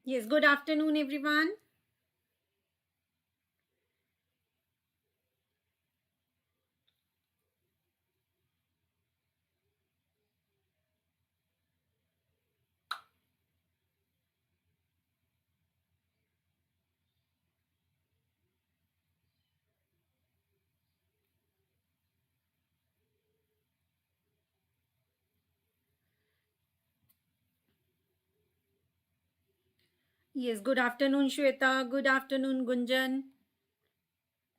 Yes, good afternoon, everyone. Yes, good afternoon, Shweta. Good afternoon, Gunjan.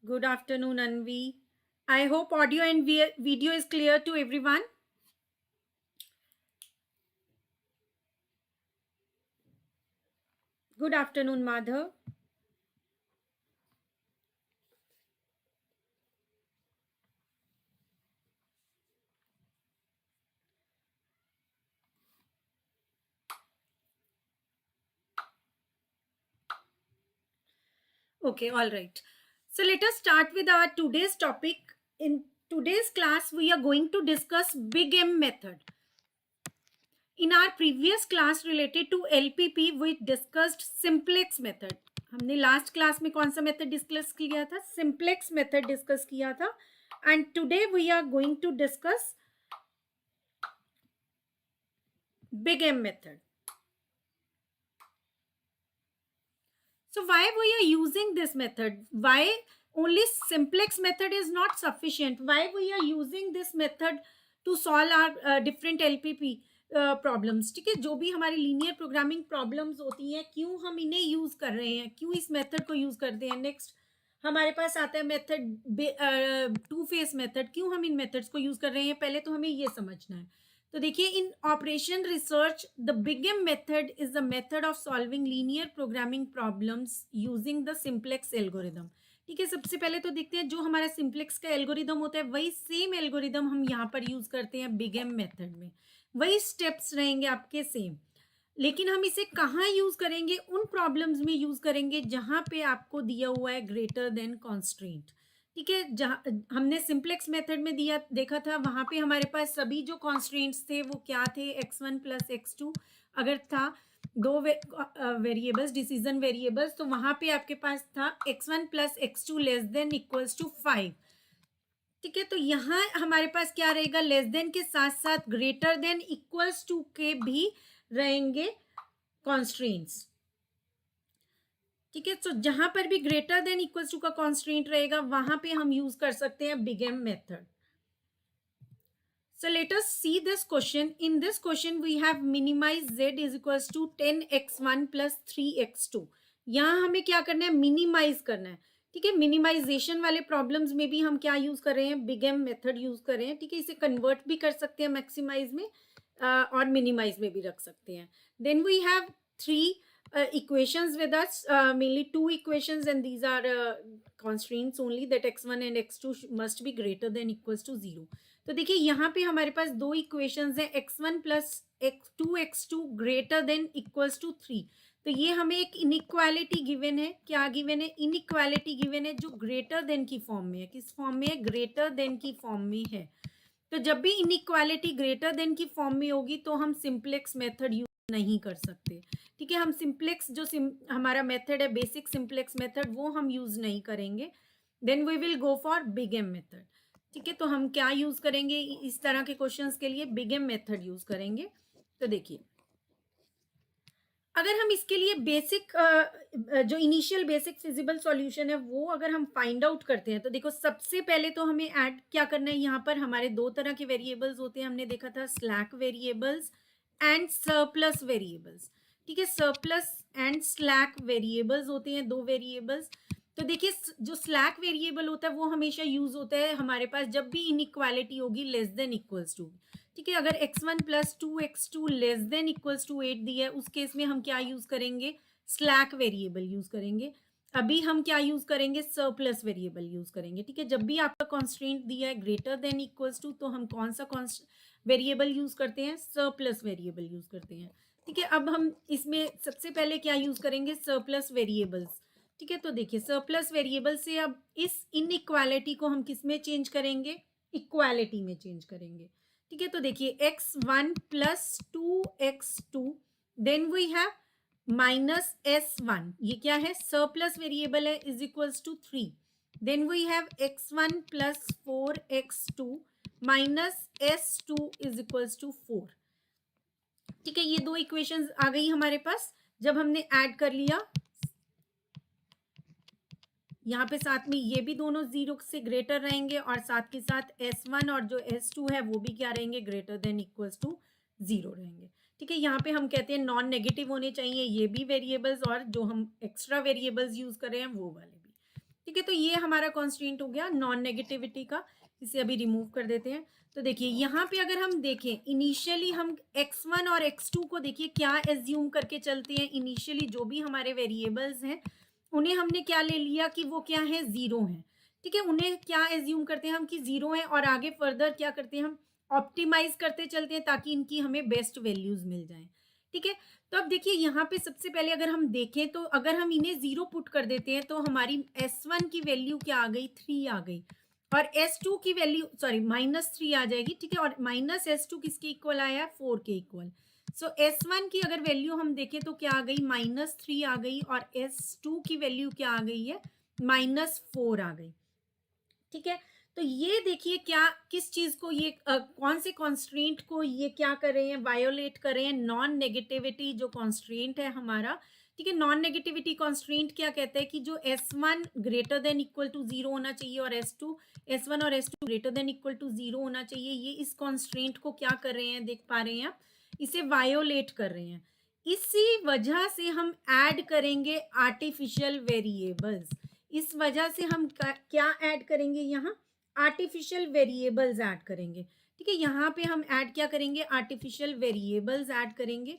Good afternoon, Anvi. I hope audio and video is clear to everyone. Good afternoon, Madhav. Okay, all right. So let us start with our today's topic. In today's class, we are going to discuss Big M method. In our previous class related to LPP, we discussed simplex method. हमने last class में कौन सा method discuss किया था? Simplex method discuss किया था. And today we are going to discuss Big M method. So why we are using this method? Why only simplex method is not sufficient? Why we are using this method to solve our different LPP problems? ठीक है, जो भी हमारी linear programming problems होती हैं, क्यों हम इन्हें यूज कर रहे हैं, क्यों इस मेथड को यूज करते हैं. नेक्स्ट हमारे पास आता है मेथड टू फेस मेथड. क्यों हम इन मेथड्स को यूज कर रहे हैं, पहले तो हमें ये समझना है. तो देखिए, in operation research the Big M method is the method of solving linear programming problems using the simplex algorithm. ठीक है, सबसे पहले तो देखते हैं जो हमारा सिंप्लेक्स का एल्गोरिदम होता है वही सेम एल्गोरिदम हम यहाँ पर यूज करते हैं बिगेम मेथड में. वही स्टेप्स रहेंगे आपके सेम, लेकिन हम इसे कहाँ यूज करेंगे? उन प्रॉब्लम्स में यूज करेंगे जहां पे आपको दिया हुआ है ग्रेटर देन कॉन्स्ट्रेंट. ठीक है, जहाँ हमने सिंप्लेक्स मेथड में दिया देखा था, वहां पे हमारे पास सभी जो कॉन्स्ट्रेंट्स थे वो क्या थे? x1 प्लस x2 अगर था दो वेरिएबल्स, डिसीजन वेरिएबल्स, तो वहां पे आपके पास था x1 plus x2 less than equals to 5. ठीक है, तो यहाँ हमारे पास क्या रहेगा? लेस देन के साथ साथ ग्रेटर देन इक्वल्स टू के भी रहेंगे कॉन्स्ट्रेंट्स. ठीक है, तो जहां पर भी ग्रेटर देन इक्वल्स टू का कॉन्स्ट्रेंट रहेगा वहां पे हम यूज कर सकते हैं बिगेम method. So let us see this question. In this question we have minimize z is equals to 10x1 plus 3x2. यहाँ हमें क्या करना है? मिनिमाइज करना है. ठीक है, मिनिमाइजेशन वाले प्रॉब्लम्स में भी हम क्या यूज कर रहे हैं? बिगेम मेथड यूज कर रहे हैं. ठीक है, इसे कन्वर्ट भी कर सकते हैं मैक्सिमाइज में और मिनिमाइज में भी रख सकते हैं. Then we have three equations with us, mainly two equations, and these are constraints only, that x1 and x2 must be greater than equals to 0. तो देखिए यहाँ पे हमारे पास दो इक्वेशंस हैं, x1 plus x2 greater than equals to 3. तो ये हमें एक इनइक्वालिटी गिवन है. क्या गिवन है? इनइक्वालिटी गिवन है जो ग्रेटर देन की फॉर्म में है. किस फॉर्म में है? ग्रेटर देन की फॉर्म में है. तो जब भी इनइक्वालिटी ग्रेटर देन की फॉर्म में होगी तो हम सिंप्लेक्स मेथड यूज नहीं कर सकते. ठीक है, हम सिंप्लेक्स जो हमारा मेथड है बेसिक सिंप्लेक्स मेथड वो हम यूज नहीं करेंगे. Then we will go for Big M method. ठीक है, तो हम क्या यूज करेंगे इस तरह के क्वेश्चंस के लिए? बिगेम मेथड यूज करेंगे. तो देखिए, अगर हम इसके लिए बेसिक जो इनिशियल बेसिक फिजिबल सॉल्यूशन है वो अगर हम फाइंड आउट करते हैं, तो देखो सबसे पहले तो हमें ऐड क्या करना है? यहाँ पर हमारे दो तरह के वेरिएबल्स होते हैं. हमने देखा था slack variables and surplus variables. ठीक है, सरप्लस एंड स्लैक वेरिएबल्स होते हैं, दो वेरिएबल्स. तो देखिए, जो स्लैक वेरिएबल होता है वो हमेशा यूज होता है हमारे पास जब भी इनइक्वालिटी होगी लेस देन इक्वल्स टू. ठीक है, अगर x1 plus 2x2 less than equals to 8 दी है, उस केस में हम क्या यूज करेंगे? स्लैक वेरिएबल यूज करेंगे. अभी हम क्या यूज करेंगे, सरप्लस वेरिएबल यूज करेंगे। ठीक है, जब भी आपका कॉन्स्ट्रेंट दिया है ग्रेटर देन इक्वल्स टू, तो हम कौन सा वेरिएबल यूज करते हैं, सरप्लस वेरिएबल यूज करते हैं। ठीक है, अब हम इसमें सबसे पहले क्या यूज करेंगे, सरप्लस वेरिएबल्स। ठीक है, तो देखिए सरप्लस वेरिएबल से अब इस इनइक्वालिटी को हम किस में चेंज करेंगे, इक्वालिटी में चेंज करेंगे। ठीक है, तो देखिए x1 plus 2x2, then we have minus s1, ये क्या है, सरप्लस वेरिएबल है, is equals to 3। Then we have x1 plus 4x2 minus s2 is equals to 4। ठीक है, ये दो इक्वेशंस आ गई हमारे पास। जब हमने ऐड कर लिया, यहाँ पे साथ में ये भी दोनों जीरो से ग्रेटर रहेंगे और साथ के साथ s1 और जो s2 है वो भी क्या रहेंगे, ग्रेटर देन इक्वल्स टू 0 रहेंगे। ठीक है, यहाँ पे हम कहते हैं नॉन नेगेटिव होने चाहिए ये भी वेरिएबल्स, और जो हम एक्स्ट्रा वेरिएबल्स यूज कर रहे हैं वो वाले भी। ठीक है, तो ये हमारा कॉन्स्टेंट हो गया नॉन नेगेटिविटी का। इसे अभी रिमूव कर देते हैं। तो देखिए यहाँ पे अगर हम देखें, इनिशियली हम x1 और x2 को देखिए क्या एज्यूम करके चलते हैं, इनिशियली जो भी हमारे वेरिएबल्स हैं उन्हें हमने क्या ले लिया कि वो क्या है, जीरो है। ठीक है, उन्हें क्या एज्यूम करते हैं हम कि जीरो है, और आगे फर्दर क्या करते हैं हम ऑप्टिमाइज करते चलते हैं ताकि इनकी हमें बेस्ट वैल्यूज मिल जाएं। ठीक है, तो अब देखिए यहाँ पे सबसे पहले अगर हम देखें तो अगर हम इन्हें जीरो पुट कर देते हैं तो हमारी s1 की वैल्यू क्या आ गई, 3 आ गई, और s2 की वैल्यू सॉरी -3 आ जाएगी। ठीक है, और माइनस s2 किसके इक्वल आया, 4 के इक्वल। सो s1 की अगर वैल्यू हम देखें तो क्या आ गई, -3 आ गई, और s2 की वैल्यू क्या आ गई है, -4 आ गई। ठीक है, तो ये देखिए क्या किस चीज को ये कौन से कॉन्स्ट्रेंट को ये क्या कर रहे हैं, वायोलेट कर रहे हैं, नॉन नेगेटिविटी जो कॉन्स्ट्रेंट है हमारा। ठीक है, नॉन नेगेटिविटी कॉन्स्ट्रेंट क्या कहता है कि जो s1 greater than equal to 0 होना चाहिए और s1 और s2 greater than equal to 0 होना चाहिए, ये इस कॉन्स्ट्रेंट को क्या कर रहे हैं, देख पा रहे हैं आप, इसे वायोलेट कर रहे हैं। इसी वजह से हम ऐड करेंगे आर्टिफिशियल वेरिएबल्स। इस वजह से हम क्या ऐड करेंगे, यहाँ आर्टिफिशियल वेरिएबल्स ऐड करेंगे। ठीक है, यहाँ पे हम ऐड क्या करेंगे, आर्टिफिशियल वेरिएबल्स ऐड करेंगे।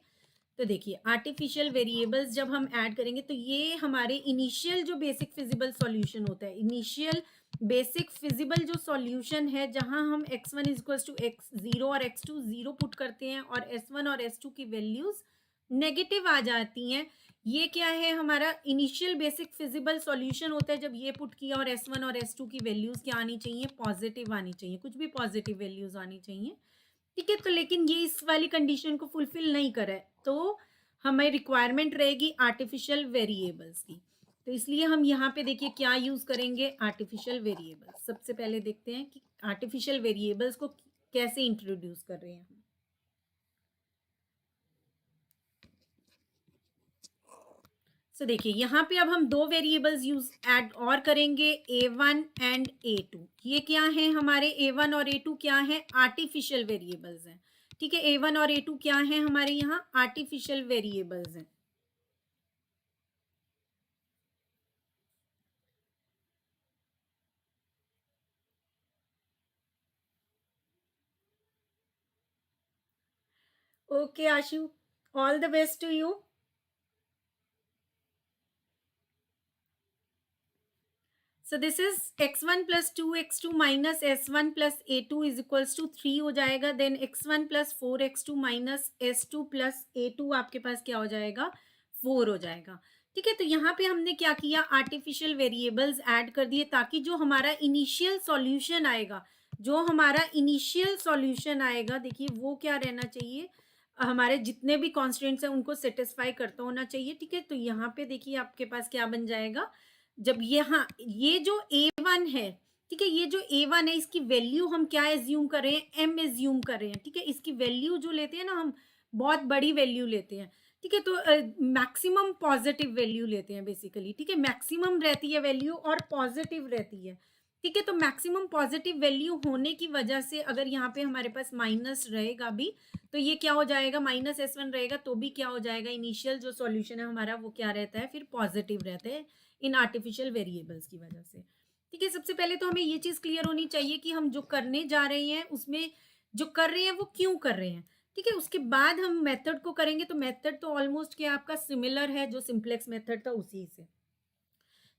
तो देखिए आर्टिफिशियल वेरिएबल्स जब हम ऐड करेंगे तो ये हमारे इनिशियल जो बेसिक फिजिबल सॉल्यूशन होता है, इनिशियल बेसिक फिजिबल जो सॉल्यूशन है, जहां हम x1 इक्वल्स टू x0 और x2 0 पुट करते हैं और s1 और s2 की वैल्यूज नेगेटिव आ जाती हैं, ये क्या है, हमारा इनिशियल बेसिक फिजिबल सॉल्यूशन होता है। जब ये पुट किया और s1 और s2 की वैल्यूज क्या आनी चाहिए, पॉजिटिव आनी चाहिए, कुछ भी पॉजिटिव वैल्यूज आनी चाहिए। ठीक है, तो लेकिन ये इस वाली कंडीशन को फुलफिल नहीं कर रहा है, तो हमें रिक्वायरमेंट रहेगी आर्टिफिशियल वेरिएबल्स की। तो इसलिए हम यहाँ पे देखिए क्या यूज करेंगे, आर्टिफिशियल वेरिएबल्स। सबसे पहले देखते हैं कि आर्टिफिशियल वेरिएबल्स को कैसे इंट्रोड्यूस कर रहे हैं हम। सो देखिए यहाँ पे अब हम दो वेरिएबल्स यूज ऐड और करेंगे, a1 एंड a2। ये क्या है, हमारे a1 और a2 क्या है, आर्टिफिशियल वेरिएबल्स हैं। ठीक है, a1 और a2 क्या है हमारे यहाँ, आर्टिफिशियल वेरिएबल्स हैं। Okay Ashu, all the best to you. So this is x1 plus 2x2 minus s1 plus a2 is equals to 3 हो जाएगा। Then x1 plus 4x2 minus s2 plus a2 आपके पास क्या हो जाएगा, 4 हो जाएगा। ठीक है, तो यहाँ पे हमने क्या किया, आर्टिफिशियल वेरिएबल्स ऐड कर दिए ताकि जो हमारा इनिशियल सॉल्यूशन आएगा, जो हमारा इनिशियल सॉल्यूशन आएगा, देखिए वो क्या रहना चाहिए, हमारे जितने भी कॉन्स्टेंट्स हैं उनको सेटिस्फाई करता होना चाहिए। ठीक है, तो यहाँ पे देखिए आपके पास क्या बन जाएगा, जब यहाँ ये जो a1 है, ठीक है, ये जो a1 है इसकी वैल्यू हम क्या एज्यूम कर रहे हैं, m एज्यूम कर रहे हैं। ठीक है, इसकी वैल्यू जो लेते हैं ना हम, बहुत बड़ी वैल्यू लेते हैं। ठीक है, तो मैक्सिमम पॉजिटिव वैल्यू लेते हैं बेसिकली। ठीक है, मैक्सिमम रहती है वैल्यू और पॉजिटिव रहती है। ठीक है, तो मैक्सिमम पॉजिटिव वैल्यू होने की वजह से अगर यहाँ पे हमारे पास माइनस रहेगा भी तो ये क्या हो जाएगा, माइनस s1 रहेगा तो भी क्या हो जाएगा, इनिशियल जो सॉल्यूशन है हमारा वो क्या रहता है, फिर पॉजिटिव रहता है इन आर्टिफिशियल वेरिएबल्स की वजह से। ठीक है, सबसे पहले तो हमें ये चीज क्लियर होनी चाहिए कि हम जो करने जा रहे हैं उसमें जो कर रहे हैं वो क्यों कर रहे हैं। ठीक है, उसके बाद हम मेथड को करेंगे, तो मेथड तो ऑलमोस्ट क्या आपका सिमिलर है, जो सिंप्लेक्स मेथड था उसी से।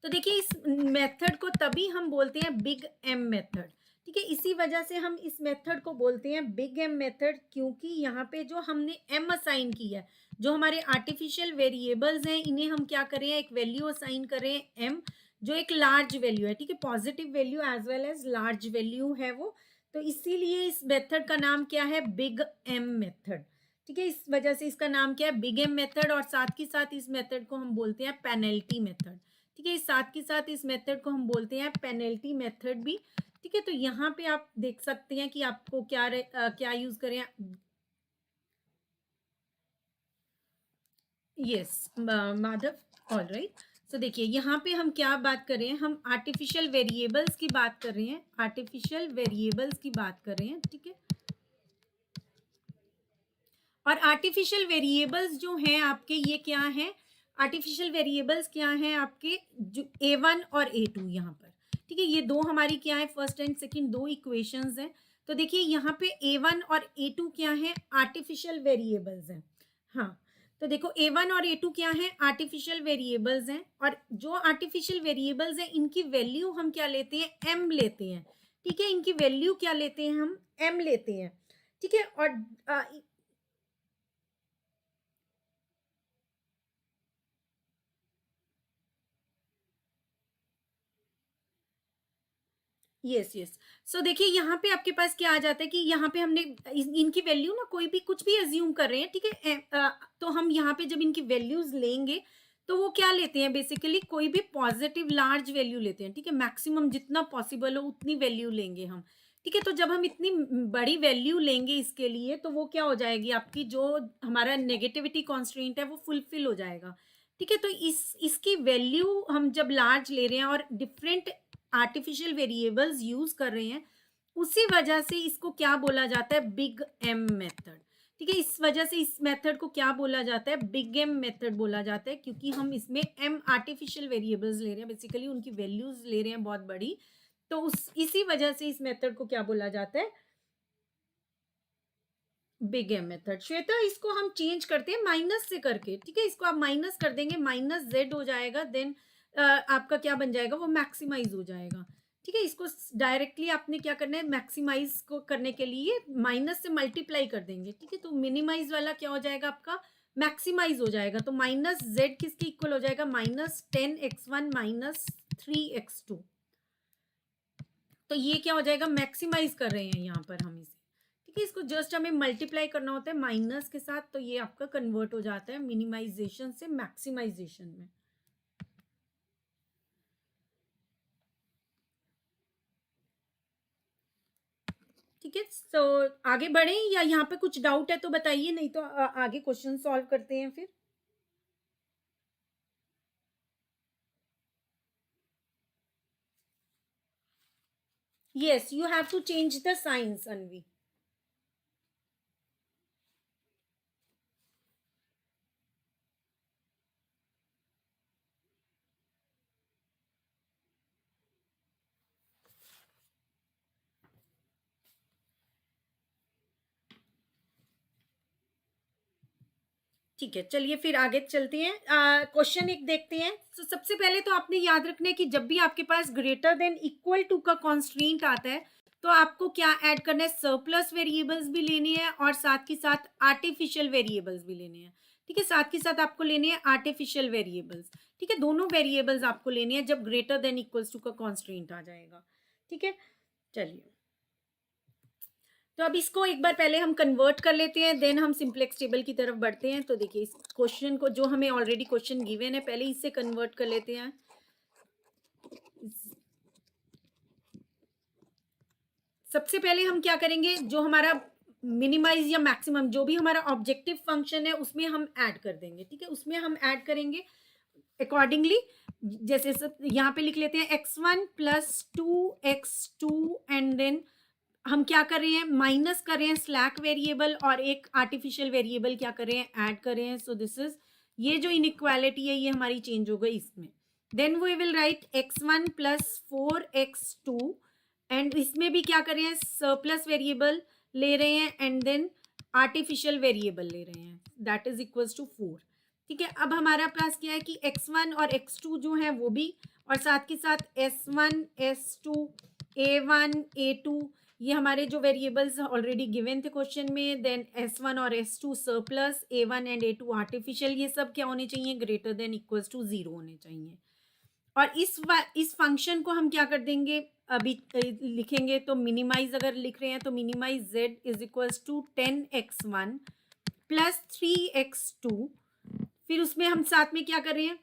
तो देखिए इस मेथड को तभी हम बोलते हैं बिग एम मेथड, ठीक है। इसी वजह से हम इस मेथड को बोलते हैं बिग एम मेथड, क्योंकि यहाँ पे जो हमने एम असाइन किया है, जो हमारे आर्टिफिशियल वेरिएबल्स हैं, इन्हें हम क्या करें, एक वैल्यू असाइन करें एम, जो एक लार्ज वैल्यू है, ठीक है, positive value as well as large value है वो। तो इसीलिए इस मेथड का नाम क्या है, बिग एम मेथड, ठीक है। इस वजह से इसका नाम क्या है, बिग एम मेथड। और साथ ही साथ इस मेथड को हम बोलते हैं पेनल्टी मेथड, ठीक है। साथ के साथ इस मेथड को हम बोलते हैं पेनल्टी मेथड भी, ठीक है। तो यहाँ पे आप देख सकते हैं कि आपको क्या यूज करें, यस माधव, ऑल राइट। सो देखिए यहाँ पे हम क्या बात कर रहे हैं, हम आर्टिफिशियल वेरिएबल्स की बात कर रहे हैं, आर्टिफिशियल वेरिएबल्स की बात कर रहे हैं, ठीक है। और आर्टिफिशियल वेरिएबल्स जो हैं आपके, ये क्या है, आर्टिफिशियल वेरिएबल्स क्या हैं आपके, जो A1 और A2 यहाँ पर, ठीक है। ये दो हमारी क्या है, फर्स्ट एंड सेकंड दो इक्वेशंस हैं। तो देखिए यहाँ पे A1 और A2 क्या है, आर्टिफिशियल वेरिएबल्स हैं। हाँ, तो देखो A1 और A2 क्या है, आर्टिफिशियल वेरिएबल्स हैं। और जो आर्टिफिशियल वेरिएबल्स हैं, इनकी वैल्यू हम क्या लेते हैं, m लेते हैं, ठीक है। इनकी वैल्यू क्या लेते हैं, हम m लेते हैं, ठीक है। और यस यस। सो देखिए यहाँ पे आपके पास क्या आ जाता है कि यहाँ पे हमने इनकी वैल्यू ना, कोई भी कुछ भी एज्यूम कर रहे हैं, ठीक है। तो हम यहाँ पे जब इनकी वैल्यूज लेंगे, तो वो क्या लेते हैं, बेसिकली कोई भी पॉजिटिव लार्ज वैल्यू लेते हैं, ठीक है। मैक्सिमम जितना पॉसिबल हो उतनी वैल्यू लेंगे हम, ठीक है। तो जब हम इतनी बड़ी वैल्यू लेंगे इसके लिए, तो वो क्या हो जाएगी, आपकी जो हमारा नेगेटिविटी कॉन्स्ट्रेंट है वो फुलफिल हो जाएगा, ठीक है। तो इसकी वैल्यू हम जब लार्ज ले रहे हैं और डिफरेंट आर्टिफिशियल वेरिएबल्स यूज कर रहे हैं, उसी वजह से इसको क्या बोला जाता है, बिग एम मेथड, ठीक है। इस वजह से इस मेथड को क्या बोला जाता है, बिग एम मेथड बोला जाता है, क्योंकि हम इसमें एम आर्टिफिशियल वेरिएबल्स ले रहे हैं, बेसिकली उनकी वैल्यूज ले रहे हैं बहुत बड़ी। तो उस इसी वजह से इस मेथड को क्या बोला जाता है, बिग एम मेथड। श्वेता, इसको हम चेंज करते हैं माइनस से करके, ठीक है। इसको आप माइनस कर देंगे, माइनस जेड हो जाएगा, देन आपका क्या बन जाएगा, वो मैक्सिमाइज हो जाएगा, ठीक है। इसको डायरेक्टली आपने क्या करना है, मैक्सिमाइज को करने के लिए माइनस से मल्टीप्लाई कर देंगे, ठीक है। तो मिनिमाइज वाला क्या हो जाएगा, आपका मैक्सिमाइज हो जाएगा। तो माइनस जेड किसके इक्वल हो जाएगा, -10x1 -3x2। तो ये क्या हो जाएगा, मैक्सिमाइज कर रहे हैं यहाँ पर हम इसे, ठीक है। इसको जस्ट हमें मल्टीप्लाई करना होता है माइनस के साथ, तो ये आपका कन्वर्ट हो जाता है मिनिमाइजेशन से मैक्सिमाइजेशन में। ठीक है, तो आगे बढ़े या यहाँ पे कुछ डाउट है तो बताइए, नहीं तो आगे क्वेश्चन सॉल्व करते हैं फिर। Yes, you have to change the science, Anvi. ठीक है, चलिए फिर आगे चलते हैं, क्वेश्चन एक देखते हैं। तो सबसे पहले तो आपने याद रखना है कि जब भी आपके पास ग्रेटर देन इक्वल टू का कॉन्स्ट्रेंट आता है, तो आपको क्या ऐड करना है, सरप्लस वेरिएबल्स भी लेने हैं और साथ ही साथ आर्टिफिशियल वेरिएबल्स भी लेने हैं, ठीक है। साथ ही साथ आपको लेने हैं आर्टिफिशियल वेरिएबल्स, ठीक है। दोनों वेरिएबल्स आपको लेने हैं जब ग्रेटर देन इक्वल्स टू का कॉन्स्ट्रेंट आ जाएगा, ठीक है। चलिए, तो अब इसको एक बार पहले हम कन्वर्ट कर लेते हैं, देन हम सिंपलेक्स टेबल की तरफ बढ़ते हैं। तो देखिए इस क्वेश्चन को, जो हमें ऑलरेडी क्वेश्चन गिवन है, पहले इससे कन्वर्ट कर लेते हैं। सबसे पहले हम क्या करेंगे, जो हमारा मिनिमाइज या मैक्सिमम, जो भी हमारा ऑब्जेक्टिव फंक्शन है, उसमें हम ऐड कर देंगे, ठीक है। उसमें हम ऐड करेंगे अकॉर्डिंगली, जैसे सब यहाँ पे लिख लेते हैं x1 + 2x2, एंड देन हम क्या कर रहे हैं, माइनस कर रहे हैं स्लैक वेरिएबल और एक आर्टिफिशियल वेरिएबल क्या कर रहे हैं, ऐड कर रहे हैं। सो दिस इज, ये जो इनइक्वालिटी है ये हमारी चेंज हो गई इसमें। Then we will write x1 + 4x2, and इसमें भी क्या कर रहे हैं, सरप्लस वेरिएबल ले रहे हैं एंड देन आर्टिफिशियल वेरिएबल ले रहे हैं, दैट इज इक्वल्स टू 4, ठीक है, अब हमारा पास क्या है कि x1 और x2 जो है वो भी, और साथ के साथ s1 s2 a1 a2 ये हमारे जो वेरिएबल्स ऑलरेडी गिवन थे क्वेश्चन में, देन s1 और s2 surplus, a1 and a2 artificial, ये सब क्या होने चाहिए, ग्रेटर देन इक्वल्स टू 0 होने चाहिए। और इस फंक्शन को हम क्या कर देंगे, अभी लिखेंगे तो मिनिमाइज अगर लिख रहे हैं तो minimize z is equals to 10x1 plus 3x2, फिर उसमें हम साथ में क्या कर रहे हैं,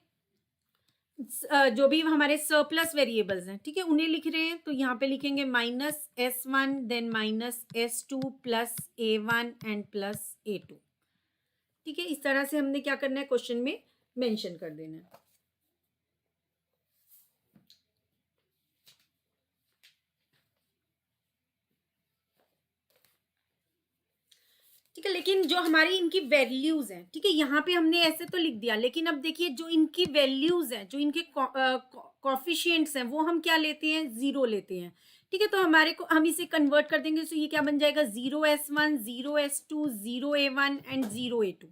जो भी हमारे सरप्लस वेरिएबल्स हैं, ठीक है, उन्हें लिख रहे हैं, तो यहाँ पे लिखेंगे -s1 then -s2 plus a1 and plus a2। ठीक है, इस तरह से हमने क्या करना है, क्वेश्चन में मेंशन कर देना है। ठीक है, लेकिन जो हमारी इनकी वैल्यूज हैं, ठीक है, यहाँ पे हमने ऐसे तो लिख दिया, लेकिन अब देखिए जो इनकी वैल्यूज हैं, जो इनके कॉफिशिएंट्स हैं, वो हम क्या लेते हैं, 0 लेते हैं। ठीक है, तो हमारे को हम इसे कन्वर्ट कर देंगे, तो ये क्या बन जाएगा, 0s1 0s2 0a1 and 0a2।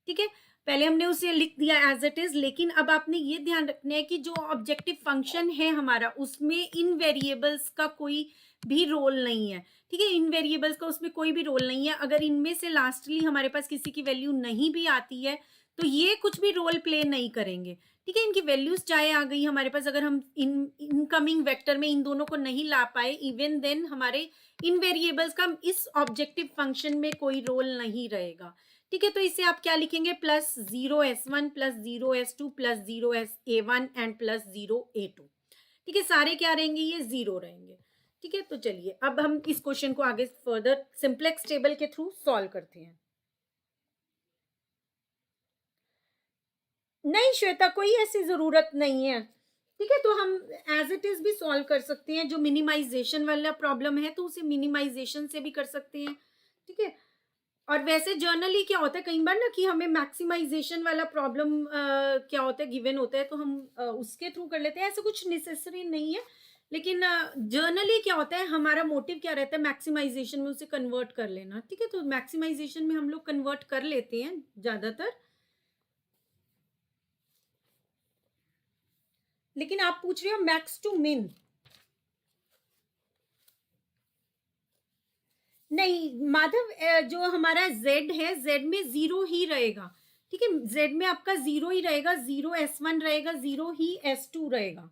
ठीक है, पहले हमने उसे लिख दिया एज इट इज, लेकिन अब आपने ये ध्यान रखना है कि जो ऑब्जेक्टिव फंक्शन है हमारा, उसमें इन वेरिएबल्स का कोई भी रोल नहीं है। ठीक है, इन वेरिएबल्स का उसमें कोई भी रोल नहीं है। अगर इनमें से लास्टली हमारे पास किसी की वैल्यू नहीं भी आती है तो ये कुछ भी रोल प्ले नहीं करेंगे। ठीक है, इनकी वैल्यूज चाहे आ गई हमारे पास, अगर हम इनकमिंग वेक्टर में इन दोनों को नहीं ला पाए, इवन देन हमारे इन वेरिएबल्स का इस ऑब्जेक्टिव फंक्शन में कोई रोल नहीं रहेगा। ठीक है, तो इसे आप क्या लिखेंगे, plus 0s1 plus 0s2 plus 0a1 and plus 0a2। ठीक है, सारे क्या रहेंगे, ये 0 रहेंगे। ठीक है, तो चलिए अब हम इस क्वेश्चन को आगे फर्दर सिंप्लेक्स टेबल के थ्रू सॉल्व करते हैं। नहीं श्वेता, कोई ऐसी जरूरत नहीं है। ठीक है, तो हम एज इट इज भी सॉल्व कर सकते हैं। जो मिनिमाइजेशन वाला प्रॉब्लम है तो उसे मिनिमाइजेशन से भी कर सकते हैं। ठीक है, और वैसे जर्नली क्या होता है कई बार ना कि हमें मैक्सिमाइजेशन वाला प्रॉब्लम क्या होता है, गिवन होता है, तो हम उसके थ्रू कर लेते हैं। ऐसा कुछ नेसेसरी नहीं है, लेकिन जर्नली क्या होता है, हमारा मोटिव क्या रहता है, मैक्सिमाइजेशन में उसे कन्वर्ट कर लेना। ठीक है, तो मैक्सिमाइजेशन में हम लोग कन्वर्ट कर लेते हैं ज्यादातर। लेकिन आप पूछ रहे हो मैक्स टू मिन, नहीं माधव, जो हमारा z है, z में 0 ही रहेगा। ठीक है, z में आपका 0 ही रहेगा, 0s1 रहेगा, 0 ही s2 रहेगा।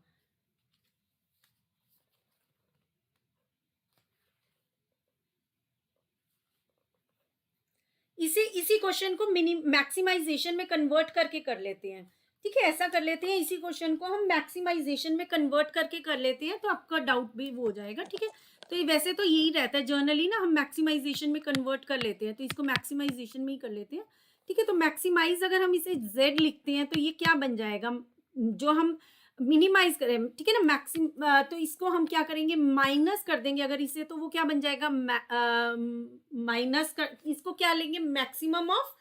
इसी क्वेश्चन को मैक्सिमाइजेशन में कन्वर्ट करके कर लेते हैं। ठीक है, ऐसा कर लेते हैं, इसी क्वेश्चन को हम मैक्सिमाइजेशन में कन्वर्ट करके कर लेते हैं, तो आपका डाउट भी वो हो जाएगा। ठीक है, तो वैसे तो यही रहता है जर्नली ना, हम मैक्सिमाइजेशन में कन्वर्ट कर लेते हैं, तो इसको मैक्सिमाइजेशन में ही कर लेते हैं। ठीक है, तो मैक्सिमाइज अगर हम इसे z लिखते हैं तो ये क्या बन जाएगा, जो हम मिनिमाइज करें, ठीक है ना, मैक्सिम, तो इसको हम क्या करेंगे, माइनस कर देंगे अगर इसे, तो वो क्या बन जाएगा, माइनस कर, इसको क्या लेंगे, मैक्सिमम ऑफ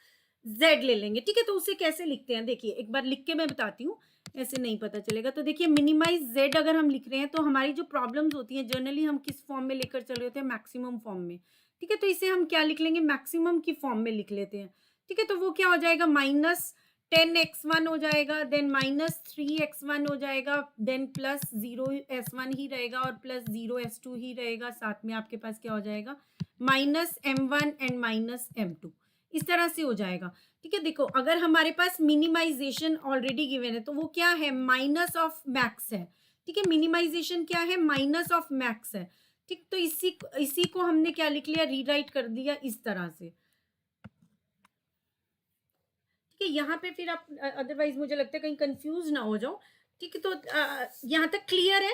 z ले लेंगे। ठीक है, तो उसे कैसे लिखते हैं, देखिए एक बार लिख के मैं बताती हूँ, ऐसे नहीं पता चलेगा। तो देखिए मिनिमाइज z अगर हम लिख रहे हैं तो हमारी जो प्रॉब्लम्स होती हैं जनरली हम किस फॉर्म में लेकर चल रहे होते हैं, मैक्सिमम फॉर्म में। ठीक है, तो इसे हम क्या लिख लेंगे, मैक्सिमम की फॉर्म में लिख लेते हैं। ठीक है, तो वो क्या हो जाएगा, -10x1 हो जाएगा, देन -3x1 हो जाएगा, देन प्लस 0s1 ही रहेगा और प्लस 0s2 ही रहेगा, साथ में आपके पास क्या हो जाएगा, -m1 एंड -m2, इस तरह से हो जाएगा। ठीक है, देखो अगर हमारे पास मिनिमाइजेशन ऑलरेडी गिवन है तो वो क्या है, माइनस ऑफ मैक्स है। ठीक है, मिनिमाइजेशन क्या है, माइनस ऑफ मैक्स है। ठीक, तो इसी को हमने क्या लिख लिया, रीराइट कर दिया इस तरह से। ठीक है, यहाँ पे फिर आप अदरवाइज मुझे लगता है कहीं कंफ्यूज ना हो जाओ। ठीक है, तो यहाँ तक क्लियर है।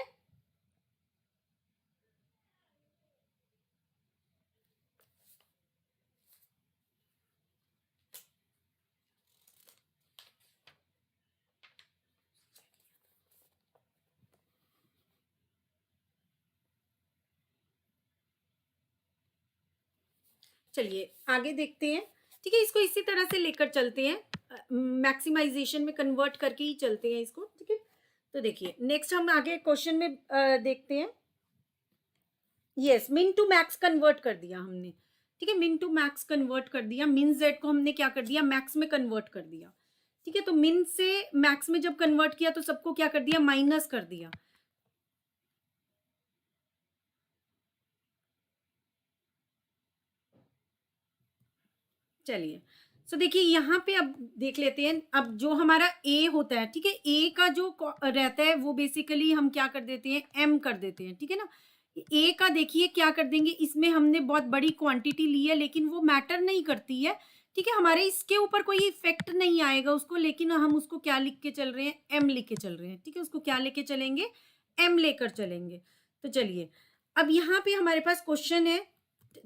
चलिए आगे देखते हैं। ठीक है, इसको इसी तरह से लेकर चलते हैं, मैक्सिमाइजेशन में कन्वर्ट करके ही चलते हैं इसको। ठीक है, तो देखिए नेक्स्ट हम आगे क्वेश्चन में देखते हैं। यस, मिन टू मैक्स कन्वर्ट कर दिया हमने। ठीक है, मिन टू मैक्स कन्वर्ट कर दिया, मिन जेड को हमने क्या कर दिया, मैक्स में कन्वर्ट कर दिया। ठीक है, तो मिन से मैक्स में जब कन्वर्ट किया तो सबको क्या कर दिया, माइनस कर दिया। चलिए, सो देखिए यहाँ पे अब देख लेते हैं, अब जो हमारा ए होता है, ठीक है, ए का जो रहता है वो बेसिकली हम क्या कर देते हैं, एम कर देते हैं, ठीक है ना। ए का देखिए क्या कर देंगे, इसमें हमने बहुत बड़ी क्वांटिटी ली है लेकिन वो मैटर नहीं करती है, ठीक है, हमारे इसके ऊपर कोई इफेक्ट नहीं आएगा उसको, लेकिन हम उसको क्या लिख के चल रहे हैं, एम लिख के चल रहे हैं, ठीक है, उसको क्या लेके चलेंगे, एम लेकर चलेंगे। तो चलिए, अब यहाँ पे हमारे पास क्वेश्चन है,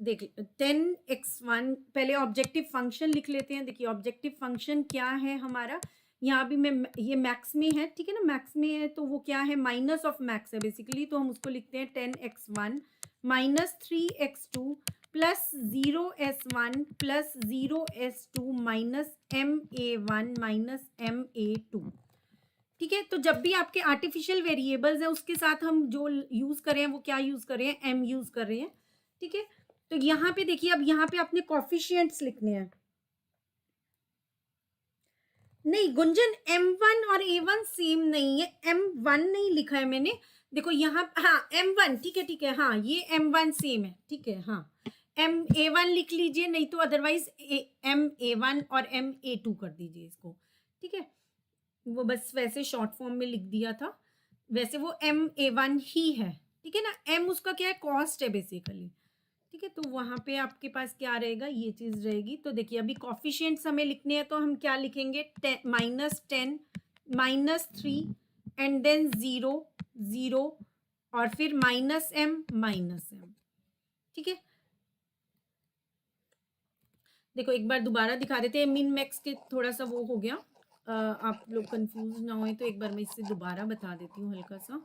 देख 10x1, पहले ऑब्जेक्टिव फंक्शन लिख लेते हैं। देखिए ऑब्जेक्टिव फंक्शन क्या है हमारा, यहाँ भी मैं ये मैक्स में है, ठीक है ना, मैक्स में है तो वो क्या है, माइनस ऑफ मैक्स है बेसिकली, तो हम उसको लिखते हैं 10x1 minus 3x2 plus 0s1 plus 0s2 minus ma1 minus ma2। ठीक है, तो जब भी आपके आर्टिफिशियल वेरिएबल्स हैं उसके साथ हम जो यूज कर रहे हैं वो क्या यूज कर रहे हैं, एम यूज कर रहे हैं, ठीक है। तो यहाँ पे देखिए, अब यहाँ पे आपने कॉफिशिएंट्स लिखने हैं, नहीं गुंजन M1 और A1 सेम नहीं है, M1 नहीं लिखा है मैंने, देखो यहाँ, हाँ M1, ठीक है ठीक है, हाँ ये M1 सेम है, ठीक है, हाँ MA1 लिख लीजिए, नहीं तो अदरवाइज MA1 और MA2 कर दीजिए इसको, ठीक है, वो बस वैसे शॉर्ट फॉर्म में लिख दिया था, वैसे वो MA1 ही है, ठीक है ना, M उसका क्या है, कॉस्ट है बेसिकली, ठीक है, तो वहां पे आपके पास क्या रहेगा, ये चीज रहेगी। तो देखिए अभी कॉफिशिएंट्स हमें लिखने हैं तो हम क्या लिखेंगे, -10 -3 एंड देन 0 0 और फिर -m, ठीक है। देखो एक बार दोबारा दिखा देते हैं, मिन मैक्स के थोड़ा सा वो हो गया, आप लोग कंफ्यूज ना होए, तो एक बार मैं इससे दोबारा बता देती हूँ हल्का सा,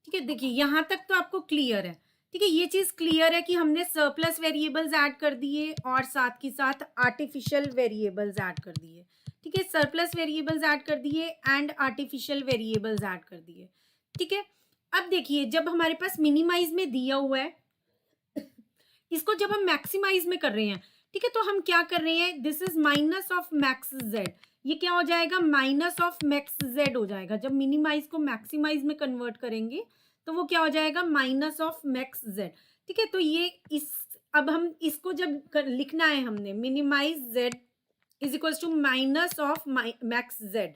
ठीक है। देखिए यहाँ तक तो आपको क्लियर है, ठीक है, ये चीज क्लियर है कि हमने सरप्लस वेरिएबल्स ऐड कर दिए और साथ के साथ आर्टिफिशियल वेरिएबल्स ऐड कर दिए, ठीक है, सरप्लस वेरिएबल्स ऐड कर दिए एंड आर्टिफिशियल वेरिएबल्स ऐड कर दिए, ठीक है। अब देखिए जब हमारे पास मिनिमाइज में दिया हुआ है, इसको जब हम मैक्सिमाइज में कर रहे हैं, ठीक है, तो हम क्या कर रहे हैं, this is minus of max Z, ये क्या हो जाएगा, माइनस ऑफ मैक्स जेड हो जाएगा, जब मिनिमाइज को मैक्सिमाइज में कन्वर्ट करेंगे तो वो क्या हो जाएगा, माइनस ऑफ मैक्स जेड, ठीक है। तो ये इस, अब हम इसको जब लिखना है हमने, minimize z is equal to minus of max z,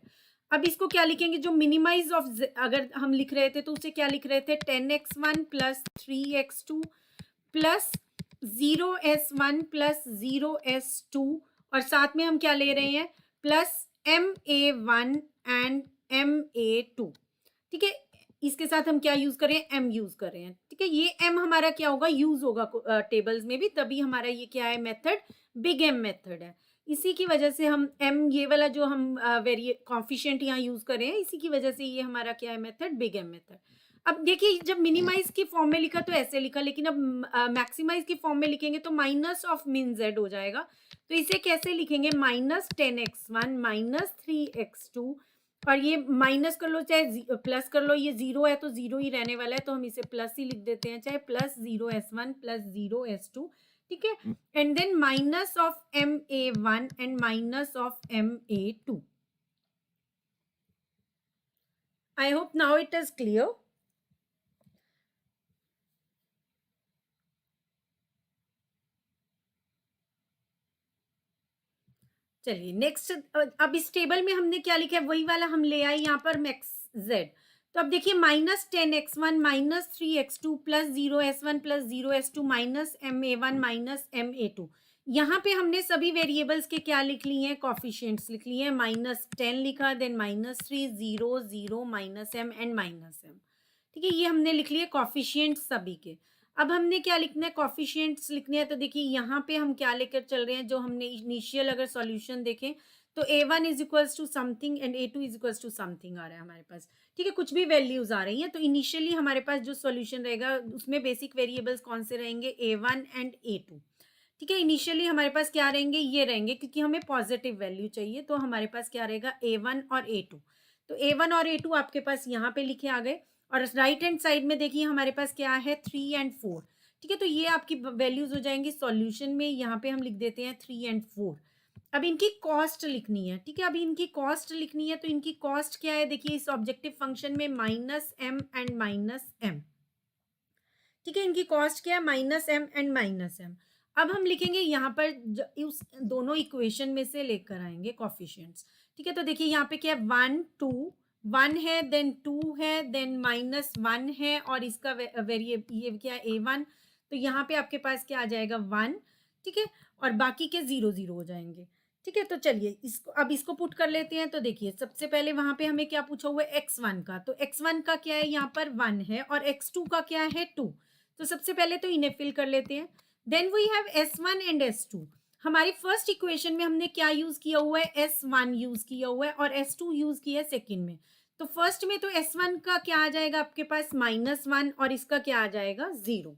अब इसको क्या लिखेंगे, जो मिनिमाइज ऑफ अगर हम लिख रहे थे तो उसे क्या लिख रहे थे, 10x1 plus 3x2 plus 0s1 plus 0s2 और साथ में हम क्या ले रहे हैं, प्लस ma1 एंड ma2, ठीक है, इसके साथ हम क्या यूज कर रहे हैं, m यूज कर रहे हैं, ठीक है, ये m हमारा क्या होगा, यूज होगा टेबल्स में भी, तभी हमारा ये क्या है, मेथड बिग M मेथड है, इसी की वजह से हम m, ये वाला जो हम कॉफिशिएंट यहाँ यूज कर रहे हैं, इसी की वजह से ये हमारा क्या है, मेथड बिग M मेथड। अब देखिए जब मिनिमाइज की फॉर्म में लिखा तो ऐसे लिखा, लेकिन अब मैक्सिमाइज की फॉर्म में लिखेंगे तो माइनस ऑफ मिन जेड हो जाएगा, तो इसे कैसे लिखेंगे, -10x1 -3x2 और ये माइनस कर लो चाहे प्लस कर लो, ये 0 है तो 0 ही रहने वाला है, तो हम इसे प्लस ही लिख देते हैं, चाहे प्लस 0s1 प्लस 0s2, ठीक है, and then minus of ma1 and minus of ma2। I hope now it is clear. चलिए नेक्स्ट, अब इस टेबल में हमने क्या लिखा है, वही वाला हम ले आए यहाँ पर मैक्स जेड, तो अब देखिए -10x1 -3x2 plus 0s1 plus 0s2 minus ma1 minus ma2, यहाँ पे हमने सभी वेरिएबल्स के क्या लिख लिए हैं, कॉफिशिएंट्स लिख लिए हैं, -10 लिखा, देन -3 0 0 -m एंड -m, ठीक है, ये हमने लिख लिए कॉफिशिएंट्स सभी के। अब हमने क्या लिखना है, कॉफिशिएंट्स लिखने हैं, तो देखिए यहाँ पे हम क्या लेकर चल रहे हैं, जो हमने इनिशियल अगर सॉल्यूशन देखें तो a1 is equals to something and a2 is equals to something आ रहा है हमारे पास, ठीक है, कुछ भी वैल्यूज आ रही हैं, तो इनिशियली हमारे पास जो सॉल्यूशन रहेगा उसमें बेसिक वेरिएबल्स कौन से रहेंगे, a1 एंड a2, ठीक है, इनिशियली हमारे पास क्या रहेंगे, ये रहेंगे, क्योंकि हमें पॉजिटिव वैल्यू चाहिए, तो हमारे पास क्या रहेगा, a1 और a2, तो a1 और a2 आपके पास यहाँ पे लिखे आ गए, और राइट हैंड साइड में देखिए हमारे पास क्या है, 3 एंड 4, ठीक है, तो ये आपकी वैल्यूज हो जाएंगी सॉल्यूशन में, यहाँ पे हम लिख देते हैं 3 एंड 4। अब इनकी कॉस्ट लिखनी है, ठीक है। अभी इनकी कॉस्ट लिखनी है, तो इनकी कॉस्ट क्या है, देखिए इस ऑब्जेक्टिव फंक्शन में -m एंड -m, ठीक है। इनकी कॉस्ट क्या है, -m एंड -m। अब हम लिखेंगे यहाँ पर उस दोनों इक्वेशन में से लेकर आएंगे कोफिशिएंट्स, ठीक है। तो देखिए यहाँ पे क्या है, 1 2 1 है, देन 2 है, देन -1 है, और इसका वेरिएबल ये क्या है, a1। तो यहाँ पे आपके पास क्या आ जाएगा, 1, ठीक है, और बाकी के 0 0 हो जाएंगे, ठीक है। तो चलिए इसको अब इसको पुट कर लेते हैं। तो देखिए सबसे पहले वहां पे हमें क्या पूछा हुआ है, x1 का। तो x1 का क्या है, यहाँ पर 1 है, और x2 का क्या है, 2। तो सबसे पहले तो इन्हें फिल कर लेते हैं। Then we have S1 and S2। हमारी फर्स्ट इक्वेशन में हमने क्या यूज किया हुआ है, S1 यूज किया हुआ है, और S2 यूज किया है सेकेंड में। तो फर्स्ट में तो S1 का क्या आ जाएगा आपके पास, -1, और इसका क्या आ जाएगा, 0।